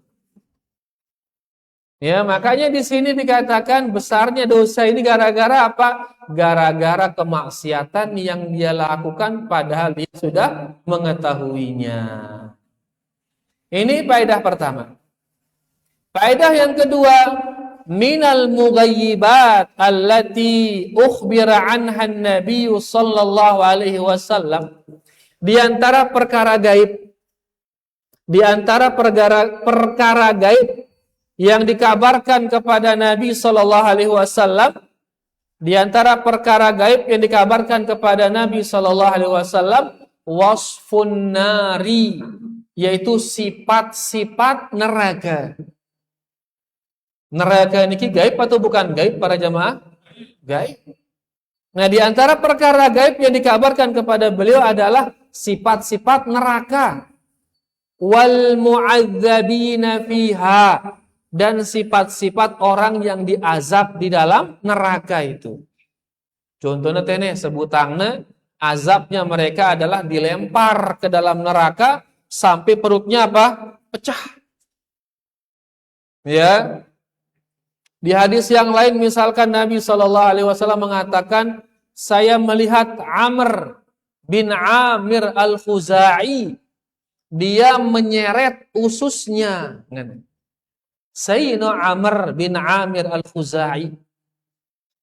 Ya, makanya di sini dikatakan besarnya dosa ini gara-gara apa? Gara-gara kemaksiatan yang dia lakukan padahal dia sudah mengetahuinya. Ini faedah pertama. Faedah yang kedua, minal mughayyibat allati ukhbira anha an-nabiy sallallahu alaihi wasallam. Di antara perkara gaib, yang dikabarkan kepada Nabi sallallahu alaihi wasallam, di antara perkara gaib yang dikabarkan kepada Nabi sallallahu alaihi wasallam, wasfun nari, yaitu sifat-sifat neraka. Neraka ini gaib atau bukan gaib para jamaah? Gaib. Nah, di antara perkara gaib yang dikabarkan kepada beliau adalah sifat-sifat neraka. Wal mu'adzabina fiha, dan sifat-sifat orang yang diazab di dalam neraka itu. Contohnya tene sebutangnya azabnya mereka adalah dilempar ke dalam neraka sampai perutnya apa? Pecah. Ya. Di hadis yang lain misalkan Nabi sallallahu alaihi wasallam mengatakan, saya melihat Amr bin Amir Al-Khuzai, dia menyeret ususnya. Sayyidina Amr bin Amir Al-Khuzai,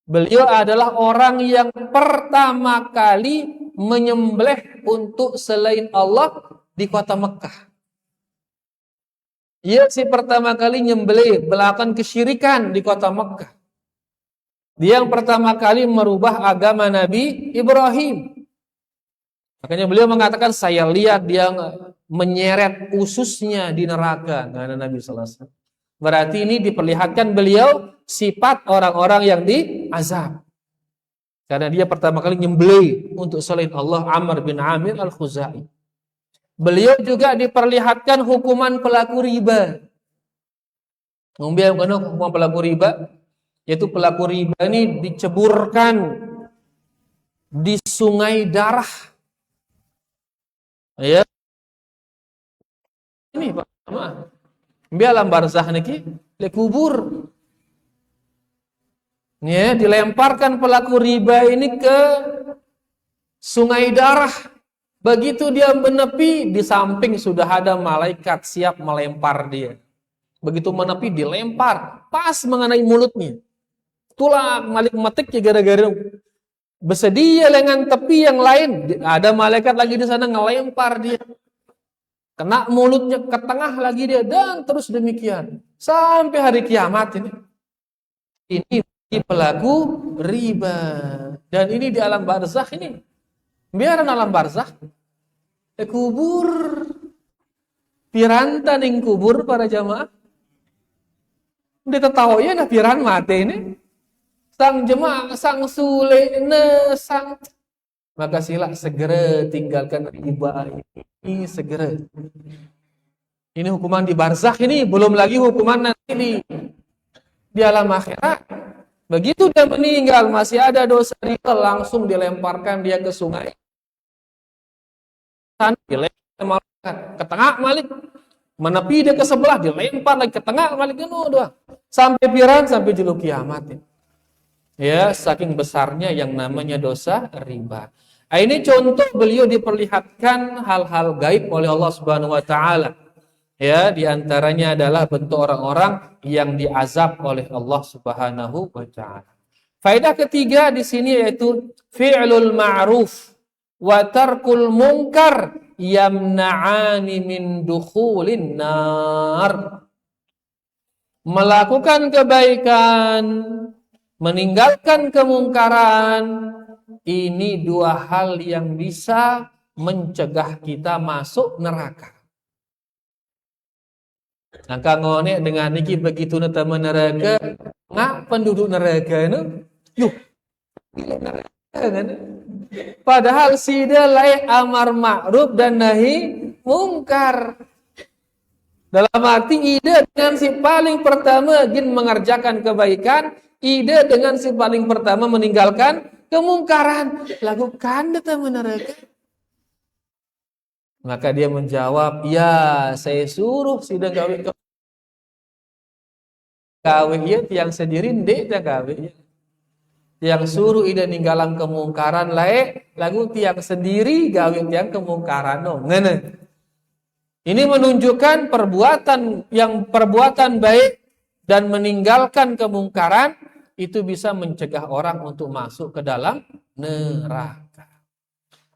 beliau adalah orang yang pertama kali menyembelih untuk selain Allah di kota Mekah. Ia si pertama kali nyembelih, melakukan kesyirikan di kota Mekah. Dia yang pertama kali merubah agama Nabi Ibrahim. Makanya beliau mengatakan, saya lihat dia menyeret ususnya di neraka. Nabi sallallahu alaihi wasallam. Berarti ini diperlihatkan beliau sifat orang-orang yang diazab. Karena dia pertama kali nyembelih untuk selain Allah, Amr bin Amir Al-Khuzai. Beliau juga diperlihatkan hukuman pelaku riba. Hukuman pelaku riba, yaitu pelaku riba ini diceburkan di sungai darah. Ya, ini Pak. Bi alam barzakh niki le kubur. Ya, dilemparkan pelaku riba ini ke sungai darah. Begitu dia menepi, di samping sudah ada malaikat siap melempar dia. Begitu menepi, dilempar pas mengenai mulutnya. Itulah malik metik ya, gara-gara bersedia dengan tepi yang lain. Ada malaikat lagi di sana ngelempar dia. Kena mulutnya ke tengah lagi dia, dan terus demikian sampai hari kiamat ini. Ini pelaku riba, dan ini di alam barzakh ini. Biaran alam barzakh kubur piranta ning kubur para jamaah. Dia tahu ya nah piran mati ini. Sang jemaah, sang sule, sang. Maka sila segera tinggalkan riba ini segera. Ini hukuman di barzakh ini, belum lagi hukuman nanti di alam akhirat. Begitu dia meninggal masih ada dosa riba, langsung dilemparkan dia ke sungai. Dilempar ke tengah malik. Menepi dia ke sebelah, dilempar lagi ke tengah malik doang. Sampai piran, sampai juluk kiamat. Ya, saking besarnya yang namanya dosa riba. Nah, ini contoh beliau diperlihatkan hal-hal gaib oleh Allah Subhanahu wa taala. Ya, di antaranya adalah bentuk orang-orang yang diazab oleh Allah Subhanahu wa taala. Faedah ketiga di sini yaitu fi'lul ma'ruf wa tarkul munkar yamna'ani min dukhulin nar. Melakukan kebaikan, meninggalkan kemungkaran, ini dua hal yang bisa mencegah kita masuk neraka. Nah, ngone dengan niki begitu neta neraka, ngak penduduk neraka nu, yuh, neraka kan? Padahal sida layak amar ma'ruf dan nahi mungkar. Dalam arti ide dengan si paling pertama ingin mengerjakan kebaikan, ide dengan si paling pertama meninggalkan kemungkaran. Lakukan neta neraka. Maka dia menjawab, ya saya suruh sida gawe ya tiang sendiri ndek dah gawe ya. Yang suruh ida ninggalan kemungkaran lae lagu tiang sendiri gawe tiang kemungkaran no. Ngene. Ini menunjukkan perbuatan baik dan meninggalkan kemungkaran itu bisa mencegah orang untuk masuk ke dalam neraka.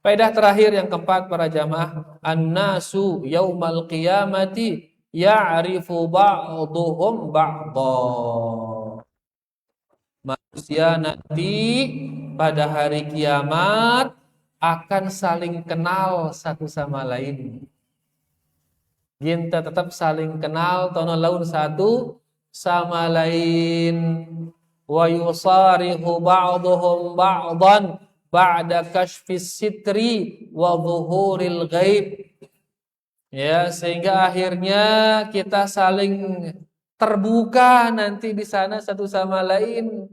Faedah terakhir yang keempat para jamaah, an-nasu yaumal qiyamati ya'rifu ba'duhum ba'dha. Manusia nanti pada hari kiamat akan saling kenal satu sama lain. Kita tetap saling kenal tono laun satu sama lain. Wa yusarihu ba'duhum ba'dan ba'da kashfis sitri wa zuhuril ghaib. Ya, sehingga akhirnya kita saling terbuka nanti di sana satu sama lain.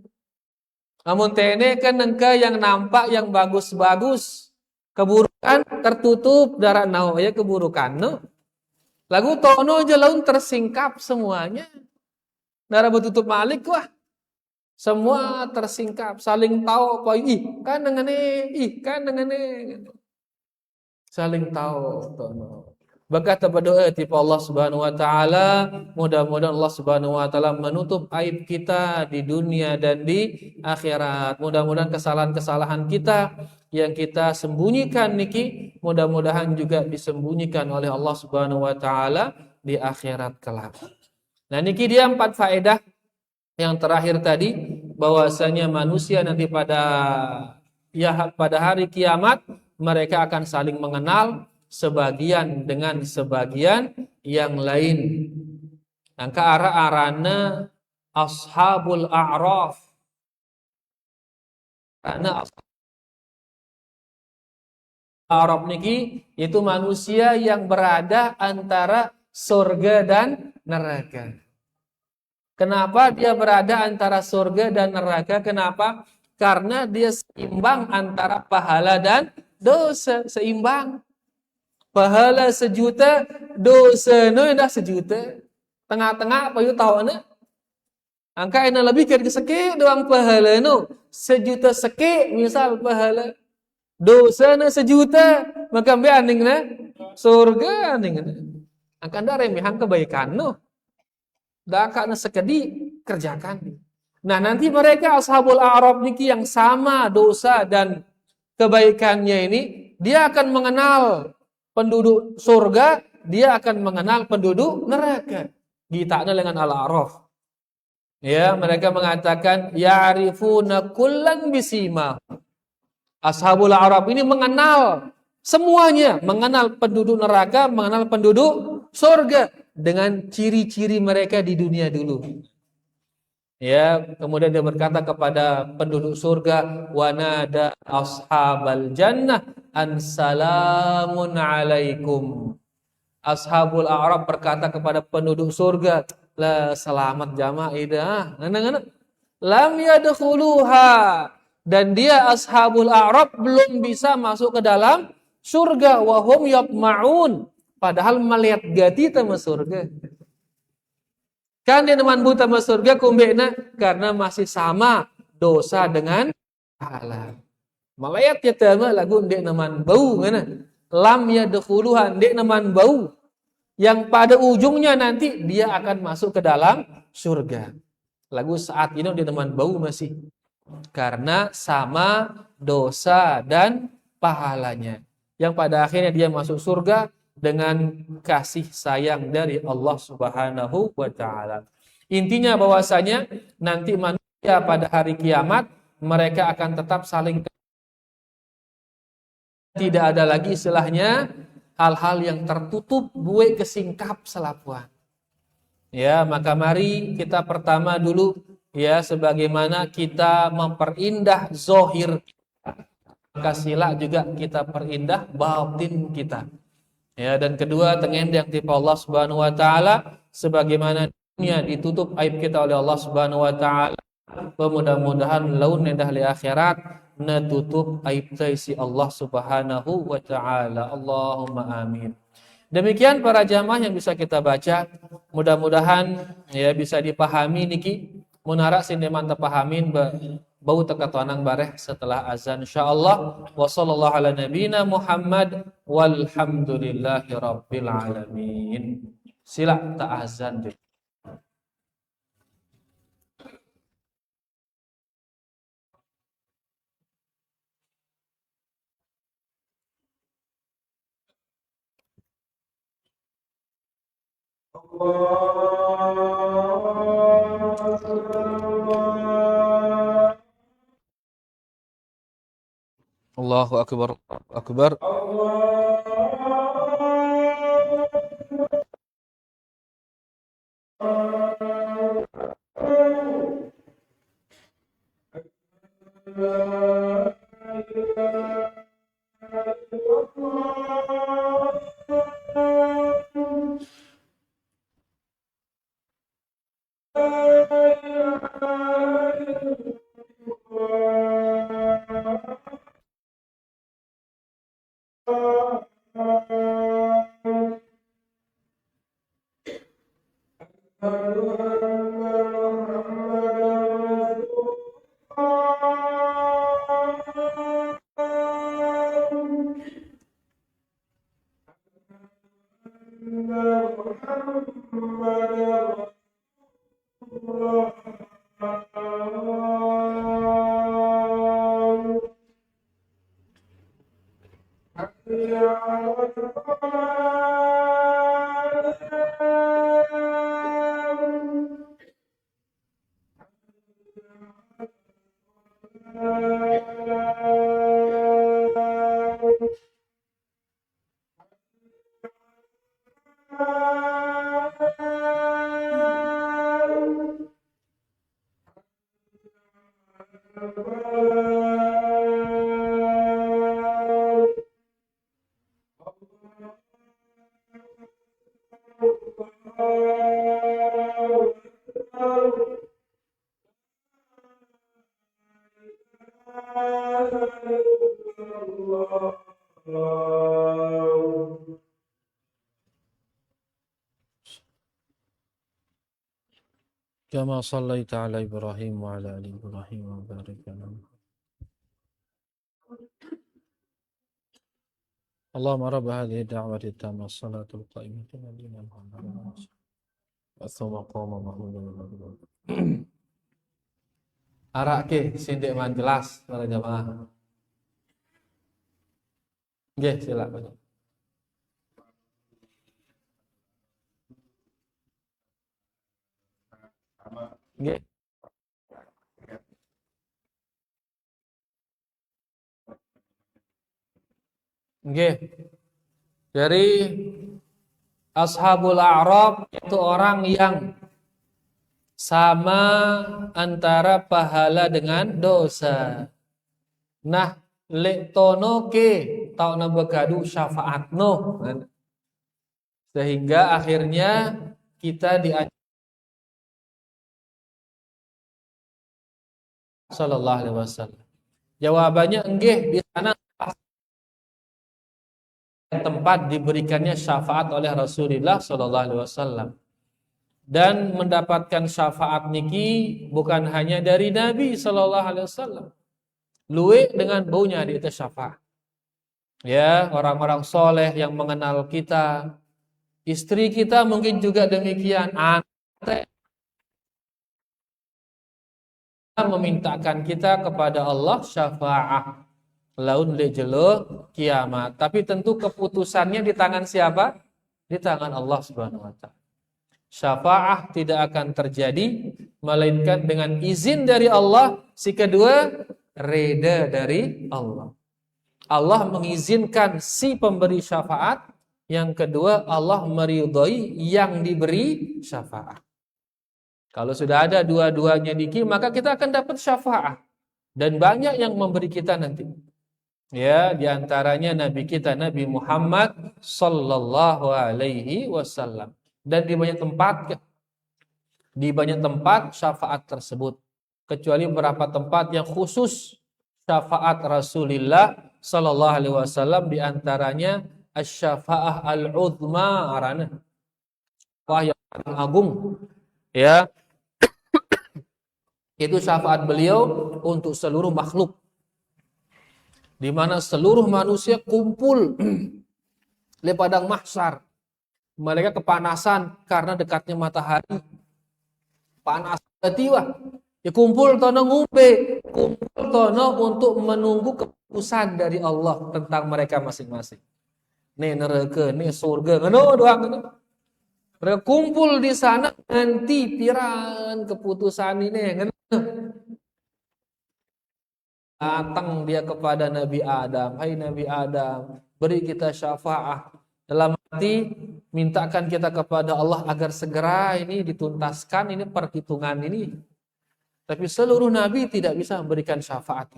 Namun tene kan engke yang nampak yang bagus-bagus, keburukan tertutup darah nau ya keburukan no. Lagu tono aja laun tersingkap semuanya. Darah bertutup malik wah. Semua tersingkap, saling tahu apa kan dengan saling tahu tono. Berkata berdoa tipe Allah Subhanahu wa taala, mudah-mudahan Allah Subhanahu wa taala menutup aib kita di dunia dan di akhirat. Mudah-mudahan kesalahan-kesalahan kita yang kita sembunyikan niki mudah-mudahan juga disembunyikan oleh Allah Subhanahu wa taala di akhirat kelak. Nah, niki dia 4 faedah yang terakhir tadi, bahwasanya manusia nanti pada hari kiamat mereka akan saling mengenal sebagian dengan sebagian yang lain. Angka arana ashabul a'raf. Karena Arab niki itu manusia yang berada antara surga dan neraka. Kenapa dia berada antara surga dan neraka? Kenapa? Karena dia seimbang antara pahala dan dosa, seimbang. Pahala sejuta, dosa no dah sejuta. Tengah-tengah apa you tahu na? Angka ina lebih ke sekik doang pahala no. Sejuta sekik misal pahala. Dosa na sejuta, maka ambil aning na surga aning na. Angka anda remehan kebaikan no. Dah na sekedi kerjakan. Nah, nanti mereka ashabul a'raf niki yang sama dosa dan kebaikannya ini, dia akan mengenal penduduk surga, dia akan mengenal penduduk neraka. Kita dengan al-a'raf. Ya, mereka mengatakan ya'rifuna kullan bisima. Ashabul a'raf ini mengenal semuanya, mengenal penduduk neraka, mengenal penduduk surga dengan ciri-ciri mereka di dunia dulu. Ya, kemudian dia berkata kepada penduduk surga, wa nada ashabal jannah an salamun alaikum. Ashabul a'raf berkata kepada penduduk surga, la selamat jamaah ida. Ngana-ngana. Lam yadkhuluha. Dan dia ashabul a'raf belum bisa masuk ke dalam surga, wa hum yatma'un. Padahal melihat gati sama surga. Kan dia teman buta masuk surga kumbena karena masih sama dosa dengan pahala. Malayat ya tama lagu ndek naman bau ngana. Lam yadkhuluha ndek naman bau. Yang pada ujungnya nanti dia akan masuk ke dalam surga. Lagu saat ini dia teman bau masih karena sama dosa dan pahalanya. Yang pada akhirnya dia masuk surga dengan kasih sayang dari Allah Subhanahu wa taala. Intinya bahwasanya nanti manusia pada hari kiamat mereka akan tetap saling, tidak ada lagi istilahnya hal-hal yang tertutup buai kesingkap selapuan. Ya, maka mari kita pertama dulu ya sebagaimana kita memperindah zohir, maka sila juga kita perindah batin kita. Ya, dan kedua tengendang tipe Allah Subhanahu wa taala sebagaimana dunia ditutup aib kita oleh Allah Subhanahu wa taala. Mudah-mudahan laun nendah li akhirat na tutup aib si Allah Subhanahu wa taala. Allahumma amin. Demikian para jamaah yang bisa kita baca, mudah-mudahan ya bisa dipahami niki. Munara sindeman terpahamin bau tekatoanang bareh setelah azan insyaallah. Wa sallallahu ala nabiyina Muhammad walhamdulillahi rabbil alamin. Sila ta azan. Allahu akbar, akbar. كما صليت على إبراهيم وعلى آل إبراهيم وبارك على محمد. اللهم رب هذه الدعوة التامة الصلاة القائمة نبينا محمد ثم قوم محمود. Arak ke sindik man jelas para jamaah. Nggih, silakan. Nggih. Nggih. Dari Ashabul A'rab itu orang yang sama antara pahala dengan dosa. Nah, lek tono ke tau na begadu syafaat no. Sehingga akhirnya kita diajak sallallahu alaihi wasallam. Jawabannya enggih, di sana tempat diberikannya syafaat oleh Rasulullah sallallahu alaihi wasallam. Dan mendapatkan syafaat niki bukan hanya dari Nabi sallallahu alaihi wasallam. Luwe dengan baunya di atas syafaat. Ya, orang-orang soleh yang mengenal kita, istri kita mungkin juga demikian. Anak memintakan kita kepada Allah syafaat laun le jelo kiamat. Tapi tentu keputusannya di tangan siapa? Di tangan Allah Subhanahu wa taala. Syafaat tidak akan terjadi melainkan dengan izin dari Allah, si kedua reda dari Allah. Allah mengizinkan si pemberi syafaat, yang kedua Allah meridhai yang diberi syafaat. Kalau sudah ada dua-duanya niki, maka kita akan dapat syafaat. Dan banyak yang memberi kita nanti. Ya, diantaranya Nabi kita Nabi Muhammad sallallahu alaihi wasallam. Dan di banyak tempat syafaat tersebut. Kecuali beberapa tempat yang khusus syafaat Rasulullah sallallahu alaihi wasallam, diantaranya asy-syafa'ah al-uzma arana. Wah, yang agung. Ya, itu syafaat beliau untuk seluruh makhluk, di mana seluruh manusia kumpul di padang mahsyar. Mereka kepanasan karena dekatnya matahari, panas tiwa. Ya kumpul tono ngumpe, kumpul tono untuk menunggu keputusan dari Allah tentang mereka masing-masing. Nih neraka, nih surga, ngono doang ngono. Mereka kumpul di sana nanti piran keputusan ini, ngono. Datang dia kepada Nabi Adam, hai Nabi Adam, beri kita syafaat. Dalam hati mintakan kita kepada Allah agar segera ini dituntaskan ini perhitungan ini. Tapi seluruh nabi tidak bisa memberikan syafaat.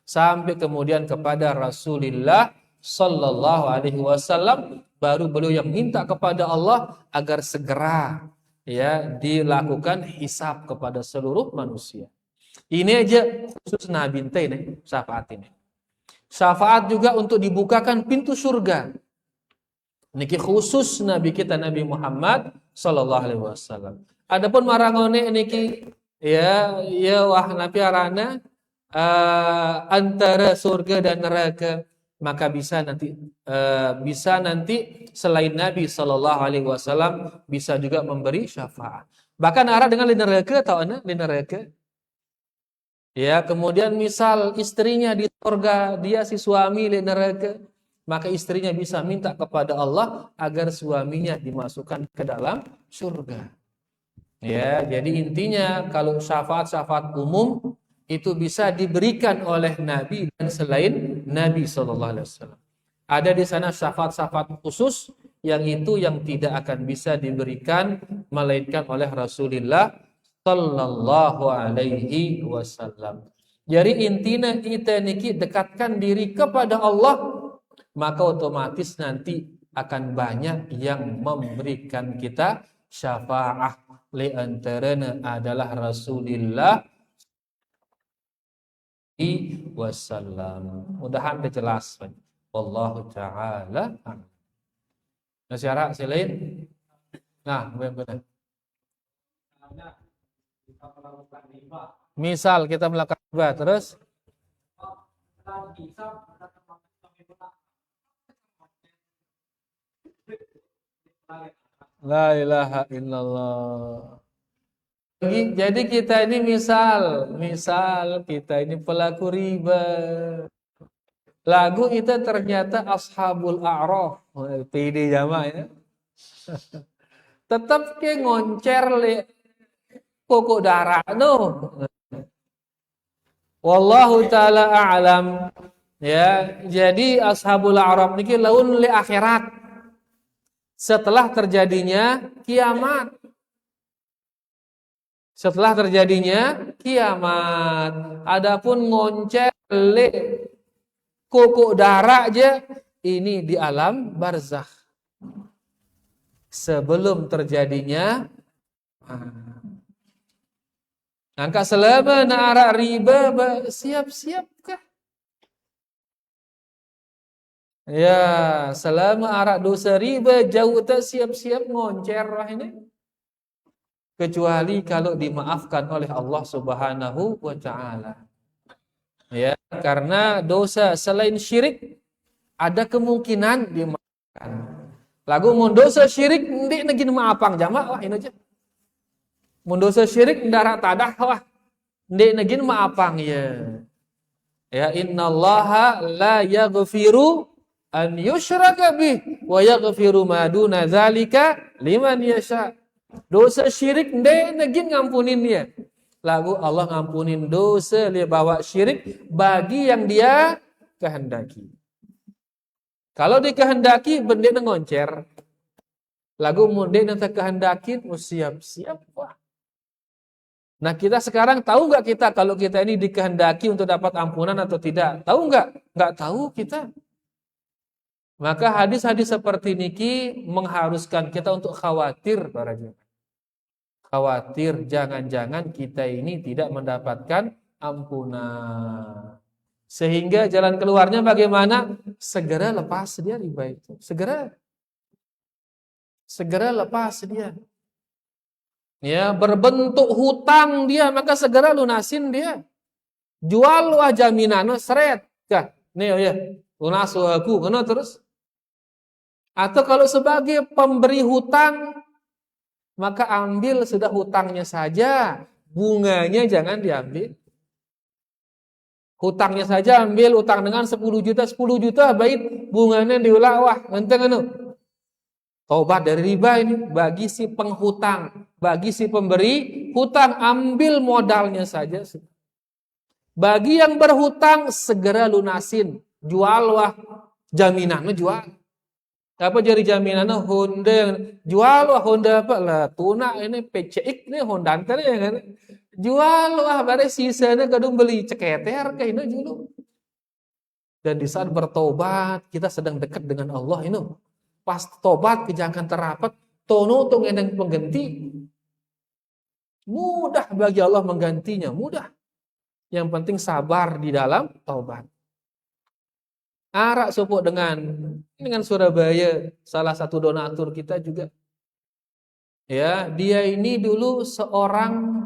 Sampai kemudian kepada Rasulullah sallallahu alaihi wasallam, baru beliau yang minta kepada Allah agar segera ya dilakukan hisab kepada seluruh manusia. Ini aja khusus Nabi ini syafaat ini. Syafaat juga untuk dibukakan pintu surga. Niki khusus Nabi kita Nabi Muhammad sallallahu alaihi wasallam. Adapun marangone niki ya wah nabi arana antara surga dan neraka, maka bisa nanti selain Nabi sallallahu alaihi wasallam bisa juga memberi syafaat. Bahkan arah dengan neraka atau neraka. Ya, kemudian misal istrinya di surga, dia si suami di neraka, maka istrinya bisa minta kepada Allah agar suaminya dimasukkan ke dalam surga. Ya, jadi intinya kalau syafaat-syafaat umum itu bisa diberikan oleh Nabi dan selain Nabi sallallahu alaihi wasallam. Ada di sana syafaat-syafaat khusus yang tidak akan bisa diberikan melainkan oleh Rasulullah sallallahu alaihi wasallam. Jadi intinya kita niki dekatkan diri kepada Allah, maka otomatis nanti akan banyak yang memberikan kita syafaat. Li antaranya adalah Rasulullah wasallam. Mudahan jelas. Wallahu taala. Nasihat selain. Nah, benar. Misal kita melakukan riba, terus la ilaha illallah. Jadi kita ini misal kita ini pelaku riba. Lagu itu ternyata Ashabul A'raf. PD jama ya. Tetap ke ngoncer le pokok darah no. Wallahu taala a'lam. Ya, jadi Ashabul A'raf niki laun li akhirat. Setelah terjadinya kiamat. Setelah terjadinya kiamat. Adapun ngoncer le kokok darah aja ini di alam barzakh. Sebelum terjadinya angka selama nara riba siap-siapkah? Ya, selama arak dosa riba jauh tak siap-siap ngoncer lah ini. Kecuali kalau dimaafkan oleh Allah Subhanahu wa taala. Ya, karena dosa selain syirik ada kemungkinan dimaafkan. Lagu mun dosa syirik ndik negin maafang jamaah wah ini aja. Mun dosa syirik ndarak tadah wah ndik negin maafang ya. Ya innallaha la yaghfiru an yushraka bih wa yaghfiru ma duna dzalika liman yasha. Dosa syirik ndik negin ngampunin dia. Lagu Allah ngampunin dosa dia bawa syirik bagi yang dia kehendaki. Kalau dikehendaki benda ngoncer. Lagu mundek nanti kehendaki siap-siap wah. Nah kita sekarang tahu nggak kita kalau kita ini dikehendaki untuk dapat ampunan atau tidak? Tahu nggak? Nggak tahu kita. Maka hadis-hadis seperti niki mengharuskan kita untuk khawatir para jemaah. Khawatir jangan-jangan kita ini tidak mendapatkan ampunan. Sehingga jalan keluarnya bagaimana? Segera lepas dia riba itu. Segera lepas dia. Ya, berbentuk hutang dia, maka segera lunasin dia. Jual wah jaminannya seret. Kah? Nih ya, lunas aku kena terus. Atau kalau sebagai pemberi hutang, maka ambil sudah hutangnya saja, bunganya jangan diambil. Hutangnya saja ambil utang dengan 10 juta baik bunganya diulang wah enteng anu. Taubat dari riba ini bagi si penghutang, bagi si pemberi hutang ambil modalnya saja. Bagi yang berhutang segera lunasin, jual wah jaminannya jual. Apa jadi jaminannya Honda jual wah Honda apa lah tuna ini PCX nih Honda antar ya kan. Jual wah bare sisanya kadung beli ceketer ke ini dulu. Dan di saat bertobat kita sedang dekat dengan Allah ini. Pas tobat kejangkan terapat tono tong endang pengganti. Mudah bagi Allah menggantinya, mudah. Yang penting sabar di dalam taubat. Arak sopok dengan Surabaya, salah satu donatur kita juga. Ya, dia ini dulu seorang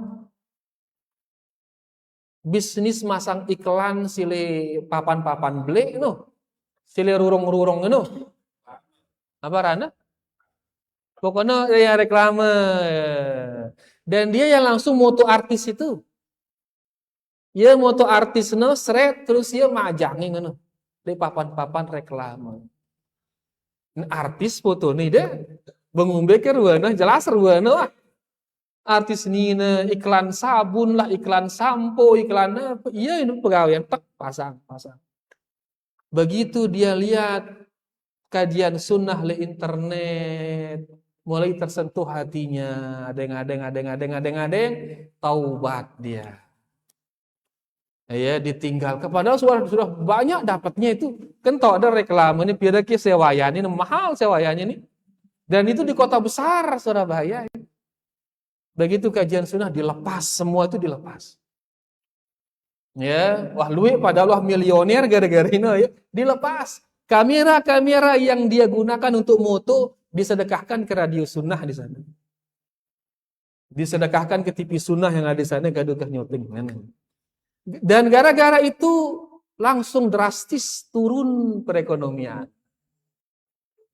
bisnis masang iklan sile papan-papan blek no. Sile rurung-rurung no. Apa rana? Pokoknya ya reklame. Dan dia yang langsung moto artis itu. Ya moto artis no seret terus dia majangin no. Di papan-papan reklame. Artis foto nih deh. Bengumbe ke ruana jelas ruana. Artis nina iklan sabun lah, iklan sampo, iklan apa? Iya ini pegawaian tek pasang. Begitu dia lihat kajian sunnah di internet, mulai tersentuh hatinya, adeng, taubat dia. Ya ditinggalkan. Padahal sudah banyak dapatnya itu. Kan tau ada reklame ini biar ke sewayannya, mahal sewayannya nih. Dan itu di kota besar Surabaya. Begitu kajian sunnah dilepas, semua itu dilepas. Ya, wah luwe padahal wah milioner gara-gara ini ya, dilepas. Kamera yang dia gunakan untuk moto disedekahkan ke radio sunnah di sana. Disedekahkan ke TV sunnah yang ada di sana gaduh ke nyuting. Dan gara-gara itu langsung drastis turun perekonomian.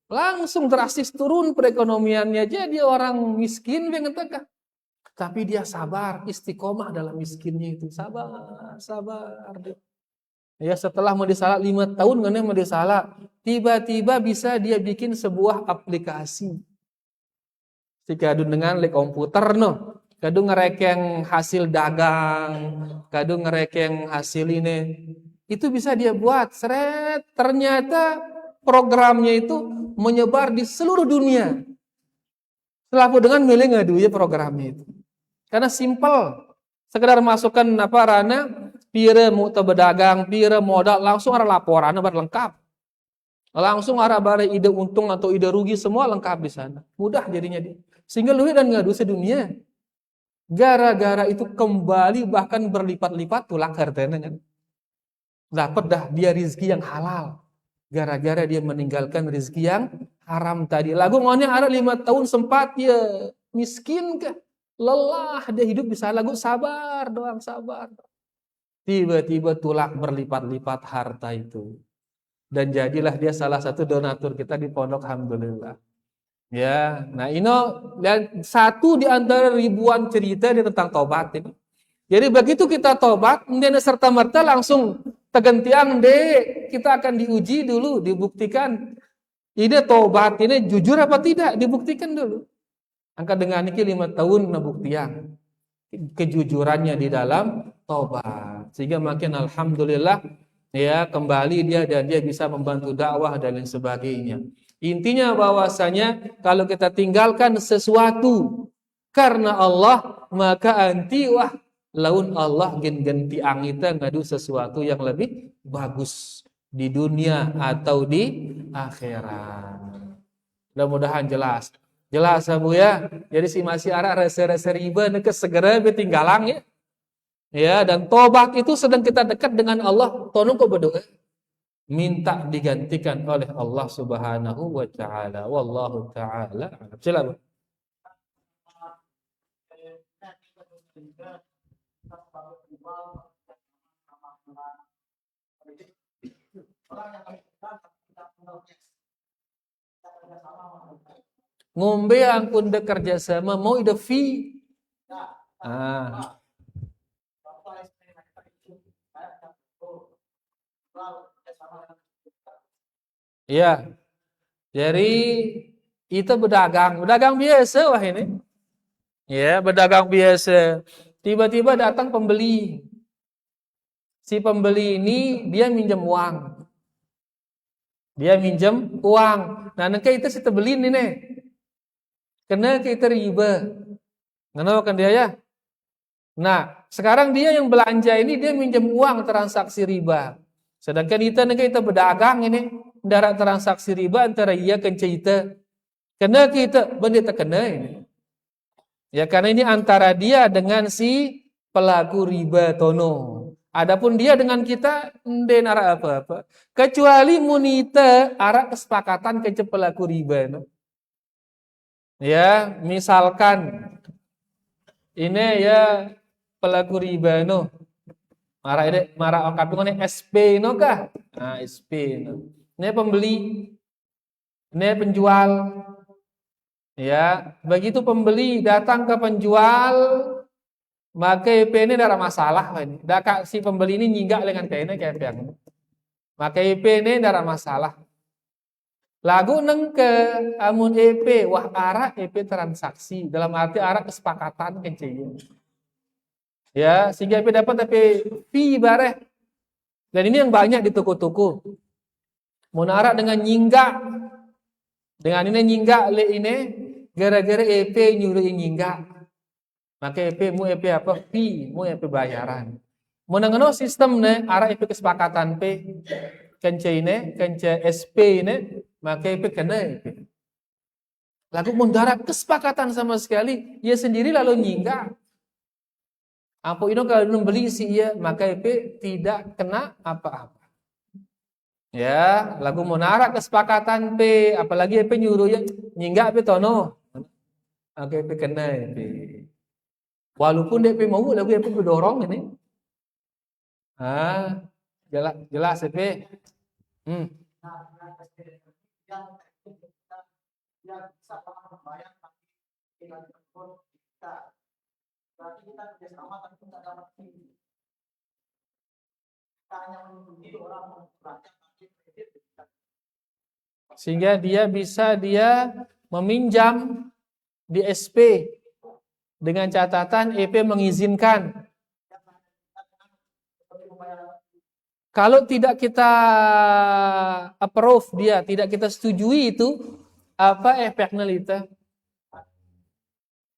Langsung drastis turun perekonomiannya. Jadi orang miskin yang ngetekah. Tapi dia sabar, istiqomah dalam miskinnya itu. Sabar. Ya setelah mau disalak 5 tahun kan mau disalak. Tiba-tiba bisa dia bikin sebuah aplikasi. Si kadun dengan le komputer no. Kadung ngerekeng hasil dagang, kadung ngerekeng hasil ini. Itu bisa dia buat, seret. Ternyata programnya itu menyebar di seluruh dunia. Selaku dengan milih ngadu ya programnya itu. Karena simple. Sekedar masukkan rana, pira mau berdagang, pira modal, langsung ada laporan lengkap. Langsung ada bare ide untung atau ide rugi semua lengkap di sana. Mudah jadinya dia. Sehingga luwih dan ngadu sedunia. Gara-gara itu kembali bahkan berlipat-lipat tulak hartanya kan. Dapat dah dia rizki yang halal. Gara-gara dia meninggalkan rizki yang haram tadi. Lagu ngomongnya ada 5 tahun sempat ya miskin kah? Lelah dia hidup bisa lagu sabar doang sabar. Tiba-tiba tulak berlipat-lipat harta itu. Dan jadilah dia salah satu donatur kita di pondok alhamdulillah. Ya, nah ini dan satu di antara ribuan cerita di tentang tobat ini. Jadi begitu kita tobat, kemudian serta merta langsung tegentiang deh, kita akan diuji dulu, dibuktikan. Ini tobat ini jujur apa tidak, dibuktikan dulu. Angka dengan ini 5 tahun nabuktian kejujurannya di dalam tobat. Sehingga makin alhamdulillah ya kembali dia dan dia bisa membantu dakwah dan lain sebagainya. Intinya bahwasanya kalau kita tinggalkan sesuatu karena Allah, maka anti wah laun Allah ganti angita ngadu sesuatu yang lebih bagus di dunia atau di akhirat. Mudah-mudahan jelas. Jelas Bu ya. Jadi si masih ada rasa-rasa riba ke segera betinggalang ya. Ya, dan tobat itu sedang kita dekat dengan Allah. Tolong kau berdoa. Minta digantikan oleh Allah Subhanahu wa taala. Wallahu taala. Silakan. Ngombe angkun de kerja sama mau ide fee. Iya. Jadi itu berdagang biasa wah ini. Ya, berdagang biasa. Tiba-tiba datang pembeli. Si pembeli ini dia minjem uang. Nah, nanti itu si terbeli ini nih. Kena kita riba. Kenapa kan dia ya? Nah, sekarang dia yang belanja ini dia minjem uang transaksi riba. Sedangkan kita berdagang ini darat transaksi riba antara ia dan kita. Kena kita benda terkena ini. Ya karena ini antara dia dengan si pelaku riba tono. Adapun dia dengan kita den arah apa-apa. Kecuali munita arah kesepakatan ke pelaku riba. No? Ya, misalkan ini ya pelaku riba no. Marah kapingone SP no kah? Nah, SP no. Ini pembeli, ini penjual. Ya, begitu pembeli datang ke penjual, maka EP ini ada masalah ini. Si pembeli ini nyinggak dengan kayak yang. Maka EP ini ada masalah. Lagu neng ke amun EP wah arah EP transaksi dalam arti arah kesepakatan kencing. Ya, sehingga EP dapat EP fee bareh. Dan ini yang banyak di toko-toko. Munara dengan nyinggak. Dengan ini nyinggak le ini gara-gara EP nyuruh nyinggak. Maka EP mu EP apa? Fee, mu EP bayaran. Menengano sistem ne arah EP kesepakatan P kence ini, kence SP ini, maka EP kena EP. Lalu mendarat kesepakatan sama sekali, ia sendiri lalu nyinggak. Apa itu kalau beli si ia, maka EP tidak kena apa-apa. Ya, lagu menara kesepakatan P, apalagi EP nyuruh ya nyinggak P tono. Oke, EP kena EP. Walaupun DP mau lagu EP berdorong ini. Jelas jelas EP. Sehingga dia bisa meminjam di SP dengan catatan EP mengizinkan. Kalau tidak kita approve dia, tidak kita setujui itu, apa efeknya itu?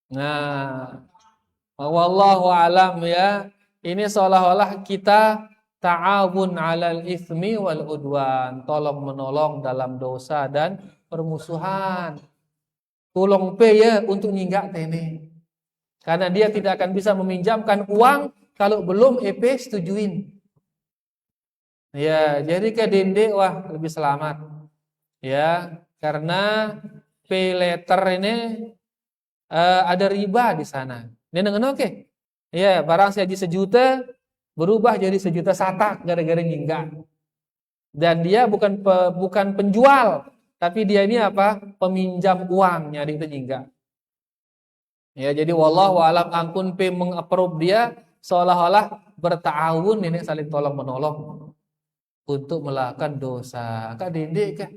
Nah, wallahu alam ya. Ini seolah-olah kita ta'awun 'alal itsmi wal udwan, tolong menolong dalam dosa dan permusuhan. Tolong ya untuk nyinggak tene. Karena dia tidak akan bisa meminjamkan uang kalau belum EP setujuin. Ya, jadi ke dende wah lebih selamat. Ya, karena pay letter ini ada riba di sana. Ini dengan oke. Ya, barang saja 1 juta berubah jadi 1 juta satak gara-gara nyinggak. Dan dia bukan penjual, tapi dia ini apa? Peminjam uang, nyari itu nyinggak. Ya, jadi wallahu alam angkun pe mengapprove dia seolah-olah berta'awun ini saling tolong menolong untuk melakukan dosa. Kak Dede kah?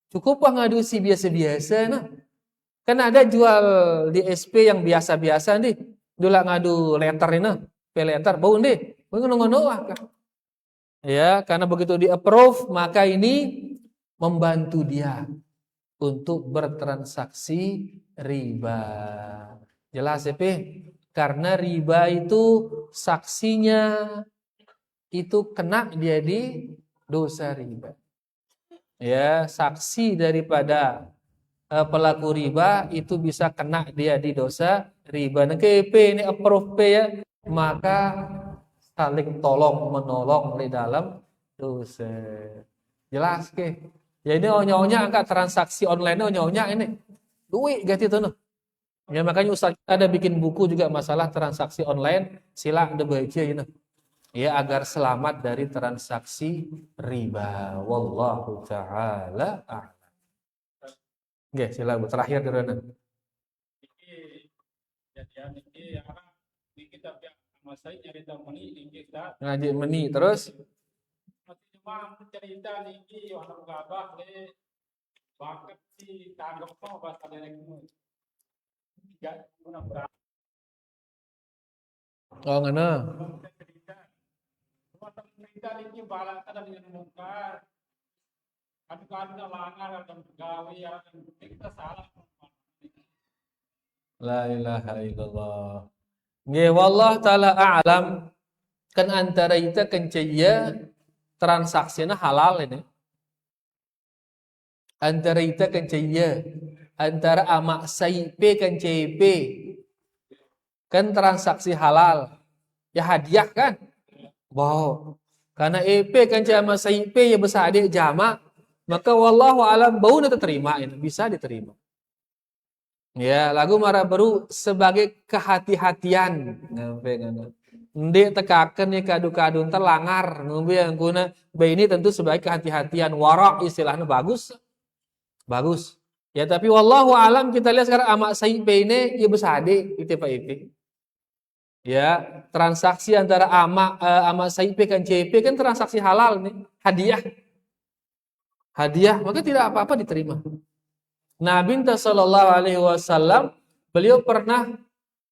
Cukup ngadusi biasa-biasa nah. Kan ada jual di SP yang biasa-biasa nih. Dulu ngadu letter ini, pay letter bau nih. Bau ngono-ngono kah? Ya, karena begitu di-approve maka ini membantu dia untuk bertransaksi riba. Jelas ya, karena riba itu saksinya itu kena dia di dosa riba. Ya, saksi daripada pelaku riba itu bisa kena dia di dosa riba. Nah, KP ini approve ya, maka saling tolong menolong di dalam dosa. Jelas ke? Ya ini onyonya angka transaksi online onyonya ini. Duit gitu tuh. Ya makanya Ustaz ada bikin buku juga masalah transaksi online, sila ada baca ini. Ya agar selamat dari transaksi riba. Wallahu taala a'lam. Oke, sila terakhir dari ngaji meni terus cuma cerita niki orang gabah le bakat si tanggap mau bahasa derek enggak guna berapa oh ngana cerita niki balang kada dengan muka kadang-kadang langar dan gawe yang kita salah la ilaha illallah. Nggih wallah taala a'lam. Kan antara kita kencaya transaksinya halal ini. Antara kita kencaya antara amak saipe kan CP. Kan transaksi halal. Ya hadiah kan? Wow. Karena EP kan sama saipe ya besar adik jama, maka wallahu alam bau nanti terima ini bisa diterima. Ya, lagu marah baru sebagai kehati-hatian. Ndek tekakan ya kadu-kadu terlangar. Ngombe yang guna ini tentu sebagai kehati-hatian. Warak istilahnya bagus. Bagus. Ya tapi wallahu alam kita lihat sekarang amak sayyid ini ya besade itu Pak IP. Ya, transaksi antara amak sayyid kan CP kan transaksi halal nih, hadiah. Hadiah, maka tidak apa-apa diterima. Nabi sallallahu alaihi wasallam beliau pernah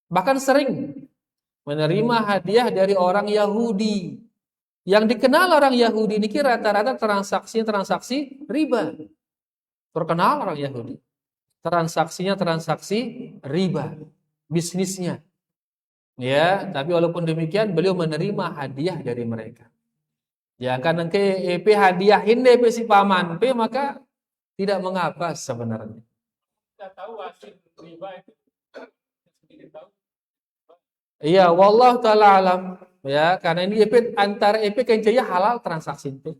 bahkan sering menerima hadiah dari orang Yahudi. Yang dikenal orang Yahudi ini rata-rata transaksi riba. Terkenal orang Yahudi. Transaksinya transaksi riba. Bisnisnya. Ya, tapi walaupun demikian beliau menerima hadiah dari mereka. Ya, karena ke EP hadiahin deh si paman P maka tidak mengapa sebenarnya. Kita tahu hasil riba itu. Iya, wallahu taala alam. Ya, karena ini EP antara EP kan jaya halal transaksi itu.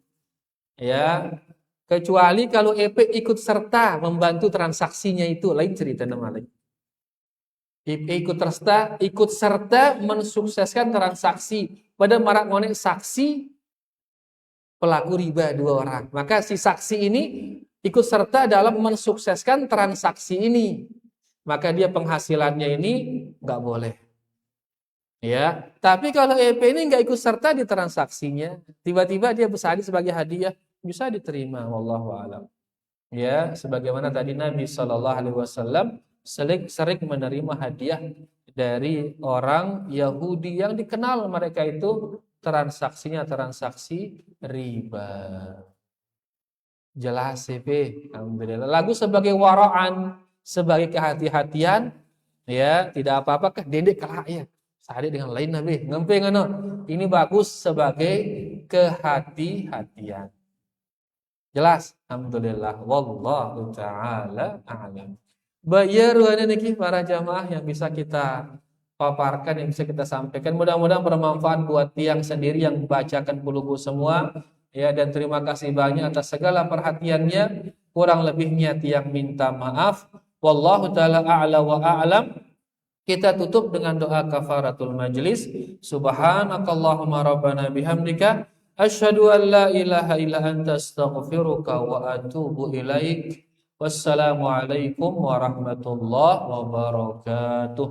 Ya, kecuali kalau EP ikut serta membantu transaksinya itu lain cerita namanya. ikut serta mensukseskan transaksi pada marak ngonek saksi pelaku riba 2 orang. Maka si saksi ini ikut serta dalam mensukseskan transaksi ini. Maka dia penghasilannya ini nggak boleh. Ya, tapi kalau EP ini nggak ikut serta di transaksinya, tiba-tiba dia bersalin sebagai hadiah, bisa diterima. Wallahu a'lam. Ya, sebagaimana tadi Nabi Shallallahu Alaihi Wasallam sering menerima hadiah dari orang Yahudi yang dikenal mereka itu transaksinya transaksi riba. Jelas CP, alhamdulillah. Lagu sebagai waraan, sebagai kehati-hatian, ya tidak apa-apa. Dedek kalah ya. Sehari dengan lain Nabi. Ngempeng ano. Ini bagus sebagai kehati-hatian. Jelas, alhamdulillah. Wallahu taala a'lam. Bayaruannya niki para jamaah yang bisa kita paparkan, yang bisa kita sampaikan. Mudah-mudahan bermanfaat buat tiang sendiri yang bacakan bulugu semua. Ya, dan terima kasih banyak atas segala perhatiannya. Kurang lebihnya tiang minta maaf. Wallahu taala a'la wa a'lam. Kita tutup dengan doa kafaratul majlis. Subhanakallahumma rabbana bihamdika asyhadu an la ilaha illa anta astaghfiruka wa atubu ilaik. Wassalamualaikum warahmatullahi wabarakatuh.